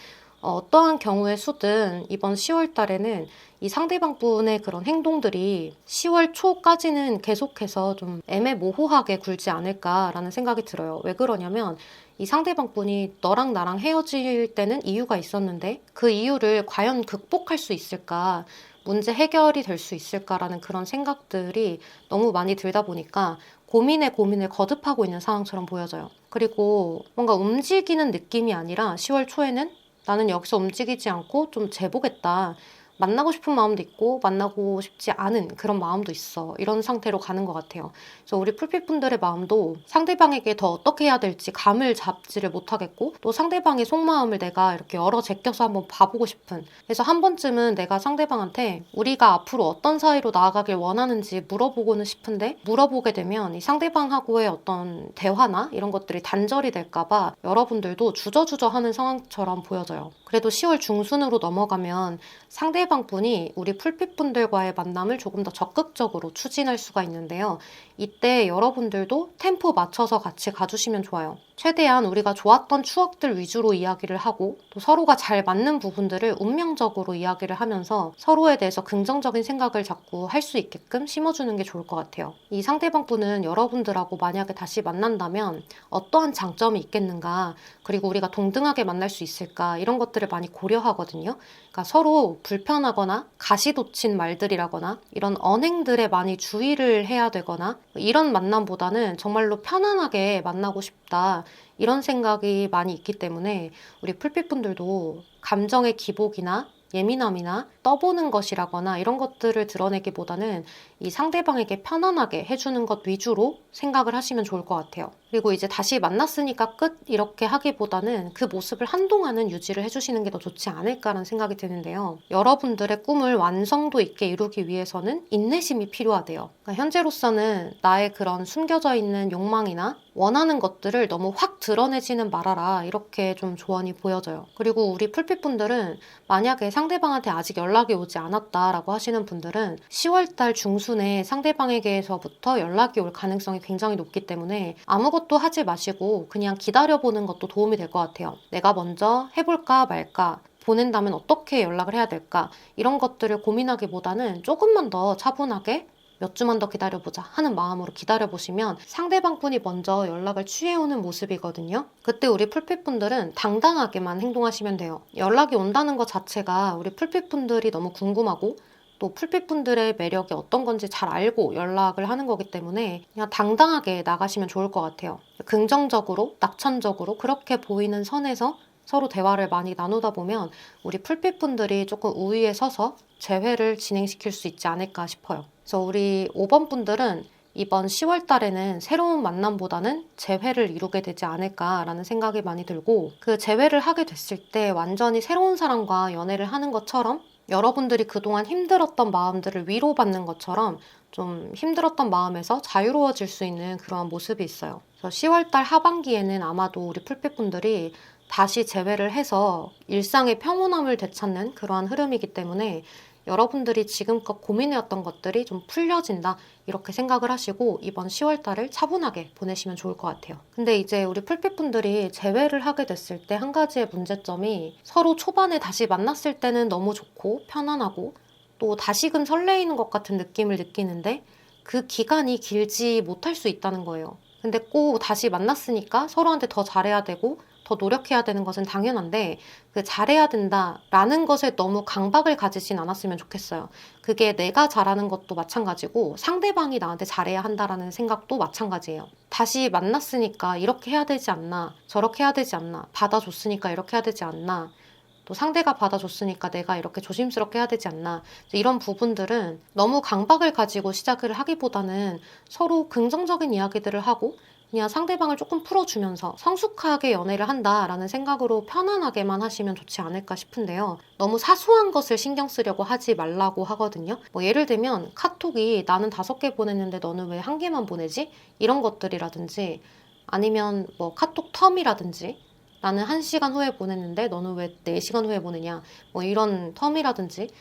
어떠한 경우의 수든 이번 10월 달에는 이 상대방분의 그런 행동들이 10월 초까지는 계속해서 좀 애매모호하게 굴지 않을까라는 생각이 들어요. 왜 그러냐면 이 상대방분이 너랑 나랑 헤어질 때는 이유가 있었는데 그 이유를 과연 극복할 수 있을까? 문제 해결이 될 수 있을까라는 그런 생각들이 너무 많이 들다 보니까 고민에 고민을 거듭하고 있는 상황처럼 보여져요. 그리고 뭔가 움직이는 느낌이 아니라 10월 초에는 나는 여기서 움직이지 않고 좀 재보겠다. 만나고 싶은 마음도 있고 만나고 싶지 않은 그런 마음도 있어. 이런 상태로 가는 것 같아요. 그래서 우리 풀핏분들의 마음도 상대방에게 더 어떻게 해야 될지 감을 잡지를 못하겠고, 또 상대방의 속마음을 내가 이렇게 열어 제껴서 한번 봐보고 싶은, 그래서 한 번쯤은 내가 상대방한테 우리가 앞으로 어떤 사이로 나아가길 원하는지 물어보고는 싶은데, 물어보게 되면 이 상대방하고의 어떤 대화나 이런 것들이 단절이 될까봐 여러분들도 주저주저 하는 상황처럼 보여져요. 그래도 10월 중순으로 넘어가면 상대방 분이 우리 풀핏분들과의 만남을 조금 더 적극적으로 추진할 수가 있는데요. 이때 여러분들도 템포 맞춰서 같이 가주시면 좋아요. 최대한 우리가 좋았던 추억들 위주로 이야기를 하고, 또 서로가 잘 맞는 부분들을 운명적으로 이야기를 하면서 서로에 대해서 긍정적인 생각을 자꾸 할 수 있게끔 심어주는 게 좋을 것 같아요. 이 상대방 분은 여러분들하고 만약에 다시 만난다면 어떠한 장점이 있겠는가, 그리고 우리가 동등하게 만날 수 있을까, 이런 것들을 많이 고려하거든요. 그러니까 서로 불편하거나 가시돋친 말들이라거나 이런 언행들에 많이 주의를 해야 되거나, 이런 만남보다는 정말로 편안하게 만나고 싶다, 이런 생각이 많이 있기 때문에 우리 풀빛분들도 감정의 기복이나 예민함이나 떠보는 것이라거나 이런 것들을 드러내기보다는 이 상대방에게 편안하게 해주는 것 위주로 생각을 하시면 좋을 것 같아요. 그리고 이제 다시 만났으니까 끝, 이렇게 하기보다는 그 모습을 한동안은 유지를 해주시는 게 더 좋지 않을까라는 생각이 드는데요. 여러분들의 꿈을 완성도 있게 이루기 위해서는 인내심이 필요하대요. 그러니까 현재로서는 나의 그런 숨겨져 있는 욕망이나 원하는 것들을 너무 확 드러내지는 말아라, 이렇게 좀 조언이 보여져요. 그리고 우리 풀빛분들은 만약에 상대방한테 아직 연락이 오지 않았다라고 하시는 분들은 10월달 중순에 상대방에게서부터 연락이 올 가능성이 굉장히 높기 때문에 아무것도 하지 마시고 그냥 기다려보는 것도 도움이 될 것 같아요. 내가 먼저 해볼까 말까, 보낸다면 어떻게 연락을 해야 될까, 이런 것들을 고민하기보다는 조금만 더 차분하게 몇 주만 더 기다려보자 하는 마음으로 기다려보시면 상대방 분이 먼저 연락을 취해오는 모습이거든요. 그때 우리 풀핏분들은 당당하게만 행동하시면 돼요. 연락이 온다는 것 자체가 우리 풀핏분들이 너무 궁금하고, 또 풀빛분들의 매력이 어떤 건지 잘 알고 연락을 하는 거기 때문에 그냥 당당하게 나가시면 좋을 것 같아요. 긍정적으로, 낙천적으로 그렇게 보이는 선에서 서로 대화를 많이 나누다 보면 우리 풀빛분들이 조금 우위에 서서 재회를 진행시킬 수 있지 않을까 싶어요. 그래서 우리 5번 분들은 이번 10월 달에는 새로운 만남보다는 재회를 이루게 되지 않을까라는 생각이 많이 들고, 그 재회를 하게 됐을 때 완전히 새로운 사람과 연애를 하는 것처럼 여러분들이 그동안 힘들었던 마음들을 위로받는 것처럼 좀 힘들었던 마음에서 자유로워질 수 있는 그런 모습이 있어요. 그래서 10월달 하반기에는 아마도 우리 풀빛분들이 다시 재회를 해서 일상의 평온함을 되찾는 그러한 흐름이기 때문에 여러분들이 지금껏 고민해왔던 것들이 좀 풀려진다, 이렇게 생각을 하시고 이번 10월달을 차분하게 보내시면 좋을 것 같아요. 근데 이제 우리 풀빛분들이 재회를 하게 됐을 때 한 가지의 문제점이, 서로 초반에 다시 만났을 때는 너무 좋고 편안하고 또 다시금 설레이는 것 같은 느낌을 느끼는데 그 기간이 길지 못할 수 있다는 거예요. 근데 꼭 다시 만났으니까 서로한테 더 잘해야 되고 더 노력해야 되는 것은 당연한데, 그 잘해야 된다라는 것에 너무 강박을 가지진 않았으면 좋겠어요. 그게 내가 잘하는 것도 마찬가지고 상대방이 나한테 잘해야 한다라는 생각도 마찬가지예요. 다시 만났으니까 이렇게 해야 되지 않나, 저렇게 해야 되지 않나, 받아줬으니까 이렇게 해야 되지 않나, 또 상대가 받아줬으니까 내가 이렇게 조심스럽게 해야 되지 않나, 이런 부분들은 너무 강박을 가지고 시작을 하기보다는 서로 긍정적인 이야기들을 하고 그냥 상대방을 조금 풀어주면서 성숙하게 연애를 한다라는 생각으로 편안하게만 하시면 좋지 않을까 싶은데요. 너무 사소한 것을 신경 쓰려고 하지 말라고 하거든요. 뭐 예를 들면 카톡이 나는 5개 보냈는데 너는 왜 1개만 보내지? 이런 것들이라든지, 아니면 뭐 카톡 텀이라든지, 나는 1시간 후에 보냈는데 너는 왜 4시간 후에 보내냐, 뭐 이런 텀이라든지,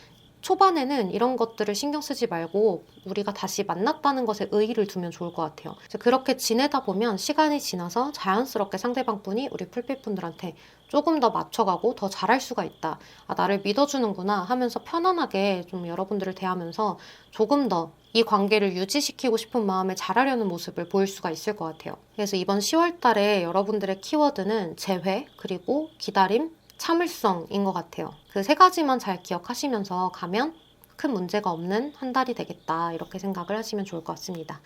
초반에는 이런 것들을 신경 쓰지 말고 우리가 다시 만났다는 것에 의의를 두면 좋을 것 같아요. 그렇게 지내다 보면 시간이 지나서 자연스럽게 상대방 분이 우리 풀빛분들한테 조금 더 맞춰가고 더 잘할 수가 있다, 아, 나를 믿어주는구나 하면서 편안하게 좀 여러분들을 대하면서 조금 더 이 관계를 유지시키고 싶은 마음에 잘하려는 모습을 보일 수가 있을 것 같아요. 그래서 이번 10월 달에 여러분들의 키워드는 재회, 그리고 기다림, 참을성인 것 같아요. 그 3가지만 잘 기억하시면서 가면 큰 문제가 없는 한 달이 되겠다, 이렇게 생각을 하시면 좋을 것 같습니다.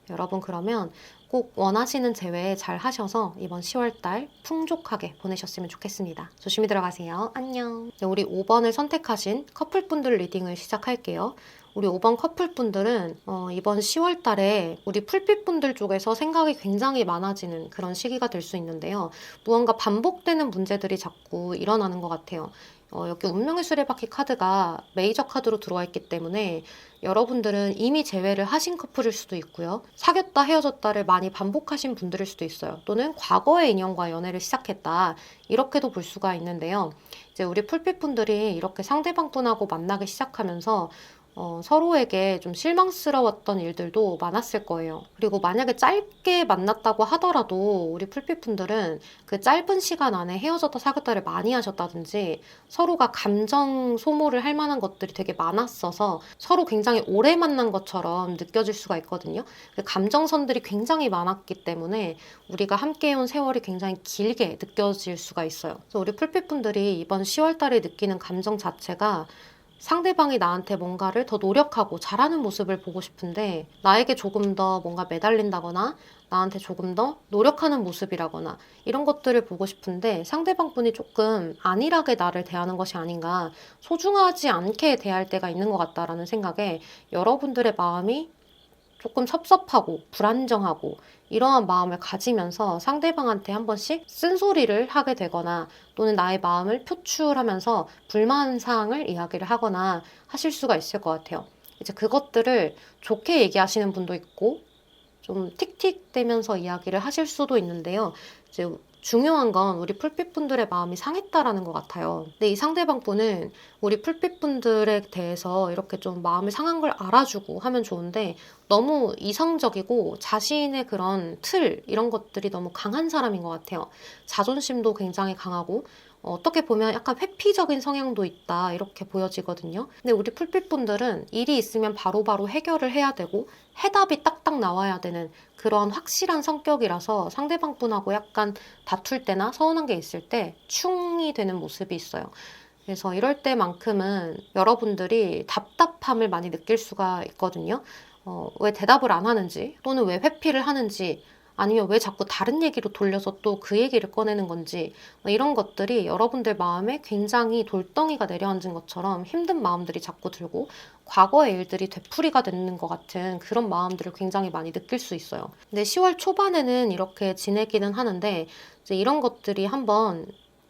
여러분 그러면 꼭 원하시는 제외 잘 하셔서 이번 10월달 풍족하게 보내셨으면 좋겠습니다. 조심히 들어가세요. 안녕. 네, 우리 5번을 선택하신 커플분들 리딩을 시작할게요. 우리 5번 커플분들은 이번 10월달에 우리 풀빛분들 쪽에서 생각이 굉장히 많아지는 그런 시기가 될 수 있는데요. 무언가 반복되는 문제들이 자꾸 일어나는 것 같아요. 여기 운명의 수레바퀴 카드가 메이저 카드로 들어와 있기 때문에 여러분들은 이미 재회를 하신 커플일 수도 있고요. 사귀었다 헤어졌다를 많이 반복하신 분들일 수도 있어요. 또는 과거의 인연과 연애를 시작했다. 이렇게도 볼 수가 있는데요. 이제 우리 풀빛분들이 이렇게 상대방 분하고 만나기 시작하면서 서로에게 좀 실망스러웠던 일들도 많았을 거예요. 그리고 만약에 짧게 만났다고 하더라도 우리 풀빛분들은 그 짧은 시간 안에 헤어졌다 사귀었다를 많이 하셨다든지 서로가 감정 소모를 할 만한 것들이 되게 많았어서 서로 굉장히 오래 만난 것처럼 느껴질 수가 있거든요. 그 감정선들이 굉장히 많았기 때문에 우리가 함께 해온 세월이 굉장히 길게 느껴질 수가 있어요. 그래서 우리 풀빛분들이 이번 10월달에 느끼는 감정 자체가 상대방이 나한테 뭔가를 더 노력하고 잘하는 모습을 보고 싶은데 나에게 조금 더 뭔가 매달린다거나 나한테 조금 더 노력하는 모습이라거나 이런 것들을 보고 싶은데 상대방 분이 조금 안일하게 나를 대하는 것이 아닌가, 소중하지 않게 대할 때가 있는 것 같다라는 생각에 여러분들의 마음이 조금 섭섭하고 불안정하고 이러한 마음을 가지면서 상대방한테 한 번씩 쓴소리를 하게 되거나 또는 나의 마음을 표출하면서 불만사항을 이야기를 하거나 하실 수가 있을 것 같아요. 이제 그것들을 좋게 얘기하시는 분도 있고 좀 틱틱대면서 이야기를 하실 수도 있는데요. 이제 중요한 건 우리 풀빛분들의 마음이 상했다라는 것 같아요. 근데 이 상대방 분은 우리 풀빛분들에 대해서 이렇게 좀 마음이 상한 걸 알아주고 하면 좋은데 너무 이성적이고 자신의 그런 틀 이런 것들이 너무 강한 사람인 것 같아요. 자존심도 굉장히 강하고 어떻게 보면 약간 회피적인 성향도 있다 이렇게 보여지거든요. 근데 우리 풀빛분들은 일이 있으면 바로바로 해결을 해야 되고 해답이 딱딱 나와야 되는 그런 확실한 성격이라서 상대방 분하고 약간 다툴 때나 서운한 게 있을 때 충이 되는 모습이 있어요. 그래서 이럴 때만큼은 여러분들이 답답함을 많이 느낄 수가 있거든요. 왜 대답을 안 하는지 또는 왜 회피를 하는지 아니면 왜 자꾸 다른 얘기로 돌려서 또 그 얘기를 꺼내는 건지 이런 것들이 여러분들 마음에 굉장히 돌덩이가 내려앉은 것처럼 힘든 마음들이 자꾸 들고 과거의 일들이 되풀이가 되는 것 같은 그런 마음들을 굉장히 많이 느낄 수 있어요. 근데 10월 초반에는 이렇게 지내기는 하는데 이제 이런 것들이 한번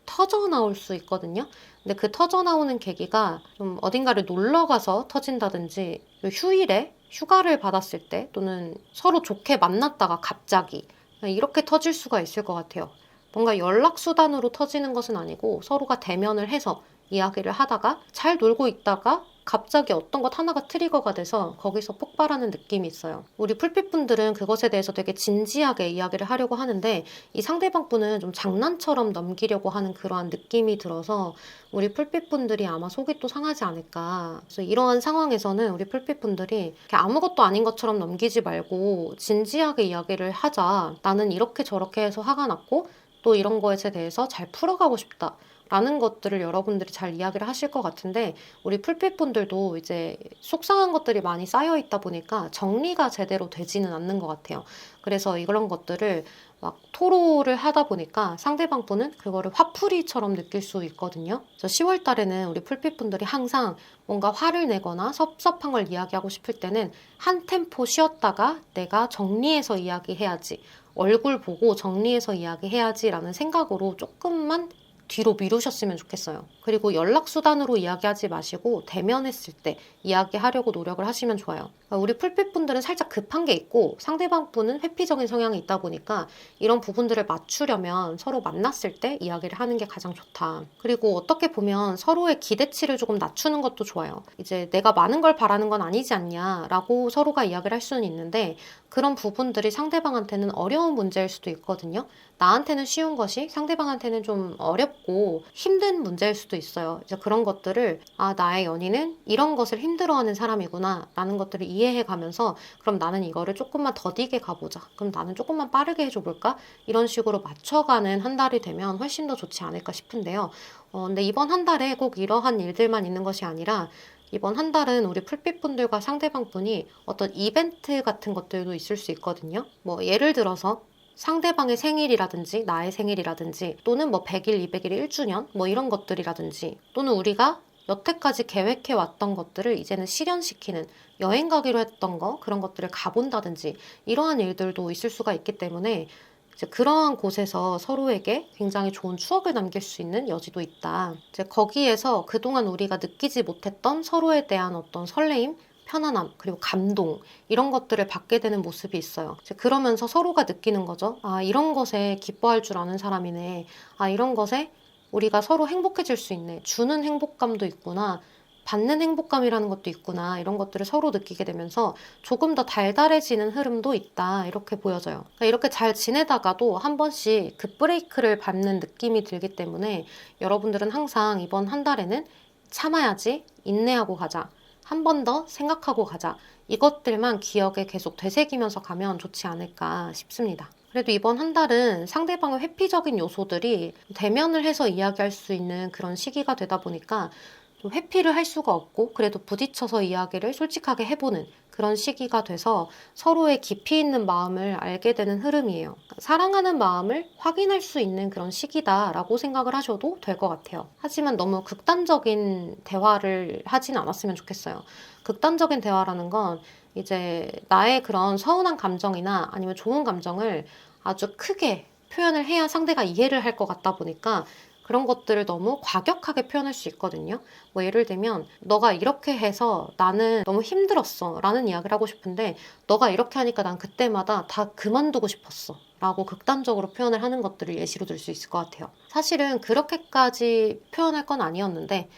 터져 나올 수 있거든요. 근데 그 터져 나오는 계기가 좀 어딘가를 놀러 가서 터진다든지 휴일에 휴가를 받았을 때 또는 서로 좋게 만났다가 갑자기 이렇게 터질 수가 있을 것 같아요. 뭔가 연락수단으로 터지는 것은 아니고 서로가 대면을 해서 이야기를 하다가 잘 놀고 있다가 갑자기 어떤 것 하나가 트리거가 돼서 거기서 폭발하는 느낌이 있어요. 우리 풀빛분들은 그것에 대해서 되게 진지하게 이야기를 하려고 하는데 이 상대방 분은 좀 장난처럼 넘기려고 하는 그러한 느낌이 들어서 우리 풀빛분들이 아마 속이 또 상하지 않을까. 그래서 이러한 상황에서는 우리 풀빛분들이 아무것도 아닌 것처럼 넘기지 말고 진지하게 이야기를 하자. 나는 이렇게 저렇게 해서 화가 났고 또 이런 것에 대해서 잘 풀어가고 싶다. 라는 것들을 여러분들이 잘 이야기를 하실 것 같은데 우리 풀빛분들도 이제 속상한 것들이 많이 쌓여 있다 보니까 정리가 제대로 되지는 않는 것 같아요. 그래서 이런 것들을 막 토로를 하다 보니까 상대방 분은 그거를 화풀이처럼 느낄 수 있거든요. 그래서 10월 달에는 우리 풀빛분들이 항상 뭔가 화를 내거나 섭섭한 걸 이야기하고 싶을 때는 한 템포 쉬었다가 내가 정리해서 이야기해야지, 얼굴 보고 정리해서 이야기해야지라는 생각으로 조금만 뒤로 미루셨으면 좋겠어요. 그리고 연락수단으로 이야기하지 마시고 대면했을 때 이야기하려고 노력을 하시면 좋아요. 우리 풀빛분들은 살짝 급한 게 있고 상대방 분은 회피적인 성향이 있다 보니까 이런 부분들을 맞추려면 서로 만났을 때 이야기를 하는 게 가장 좋다. 그리고 어떻게 보면 서로의 기대치를 조금 낮추는 것도 좋아요. 이제 내가 많은 걸 바라는 건 아니지 않냐라고 서로가 이야기를 할 수는 있는데 그런 부분들이 상대방한테는 어려운 문제일 수도 있거든요. 나한테는 쉬운 것이 상대방한테는 좀 어렵고 힘든 문제일 수도 있어요. 이제 그런 것들을 나의 연인은 이런 것을 힘들어하는 사람이구나 라는 것들을 이해해 가면서 그럼 나는 이거를 조금만 더디게 가보자. 그럼 나는 조금만 빠르게 해줘 볼까? 이런 식으로 맞춰가는 한 달이 되면 훨씬 더 좋지 않을까 싶은데요. 근데 이번 한 달에 꼭 이러한 일들만 있는 것이 아니라 이번 한 달은 우리 풀빛분들과 상대방분이 어떤 이벤트 같은 것들도 있을 수 있거든요. 뭐 예를 들어서 상대방의 생일이라든지 나의 생일이라든지 또는 뭐 100일, 200일, 1주년 뭐 이런 것들이라든지 또는 우리가 여태까지 계획해 왔던 것들을 이제는 실현시키는 여행 가기로 했던 거 그런 것들을 가본다든지 이러한 일들도 있을 수가 있기 때문에 이제 그러한 곳에서 서로에게 굉장히 좋은 추억을 남길 수 있는 여지도 있다. 이제 거기에서 그동안 우리가 느끼지 못했던 서로에 대한 어떤 설레임, 편안함, 그리고 감동, 이런 것들을 받게 되는 모습이 있어요. 이제 그러면서 서로가 느끼는 거죠. 아, 이런 것에 기뻐할 줄 아는 사람이네. 아, 이런 것에 우리가 서로 행복해질 수 있네. 주는 행복감도 있구나. 받는 행복감이라는 것도 있구나. 이런 것들을 서로 느끼게 되면서 조금 더 달달해지는 흐름도 있다. 이렇게 보여져요. 그러니까 이렇게 잘 지내다가도 한 번씩 급브레이크를 밟는 느낌이 들기 때문에 여러분들은 항상 이번 한 달에는 참아야지, 인내하고 가자. 한 번 더 생각하고 가자. 이것들만 기억에 계속 되새기면서 가면 좋지 않을까 싶습니다. 그래도 이번 한 달은 상대방의 회피적인 요소들이 대면을 해서 이야기할 수 있는 그런 시기가 되다 보니까 좀 회피를 할 수가 없고 그래도 부딪혀서 이야기를 솔직하게 해보는 그런 시기가 돼서 서로의 깊이 있는 마음을 알게 되는 흐름이에요. 사랑하는 마음을 확인할 수 있는 그런 시기다라고 생각을 하셔도 될 것 같아요. 하지만 너무 극단적인 대화를 하진 않았으면 좋겠어요. 극단적인 대화라는 건 이제 나의 그런 서운한 감정이나 아니면 좋은 감정을 아주 크게 표현을 해야 상대가 이해를 할 것 같다 보니까 그런 것들을 너무 과격하게 표현할 수 있거든요. 뭐 예를 들면 너가 이렇게 해서 나는 너무 힘들었어 라는 이야기를 하고 싶은데 너가 이렇게 하니까 난 그때마다 다 그만두고 싶었어 라고 극단적으로 표현을 하는 것들을 예시로 들 수 있을 것 같아요. 사실은 그렇게까지 표현할 건 아니었는데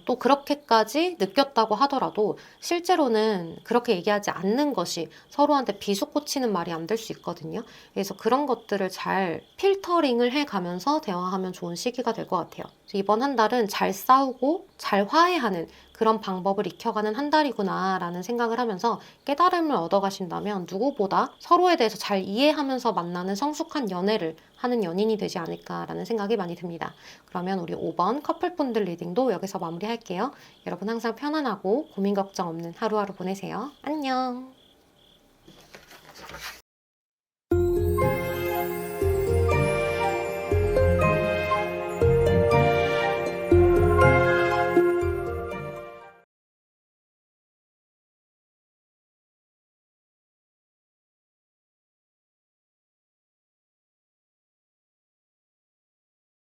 또 그렇게까지 느꼈다고 하더라도 실제로는 그렇게 얘기하지 않는 것이 서로한테 비속고치는 말이 안 될 수 있거든요. 그래서 그런 것들을 잘 필터링을 해가면서 대화하면 좋은 시기가 될 것 같아요. 이번 한 달은 잘 싸우고 잘 화해하는 그런 방법을 익혀가는 한 달이구나 라는 생각을 하면서 깨달음을 얻어가신다면 누구보다 서로에 대해서 잘 이해하면서 만나는 성숙한 연애를 하는 연인이 되지 않을까라는 생각이 많이 듭니다. 그러면 우리 5번 커플분들 리딩도 여기서 마무리할게요. 여러분 항상 편안하고 고민 걱정 없는 하루하루 보내세요. 안녕.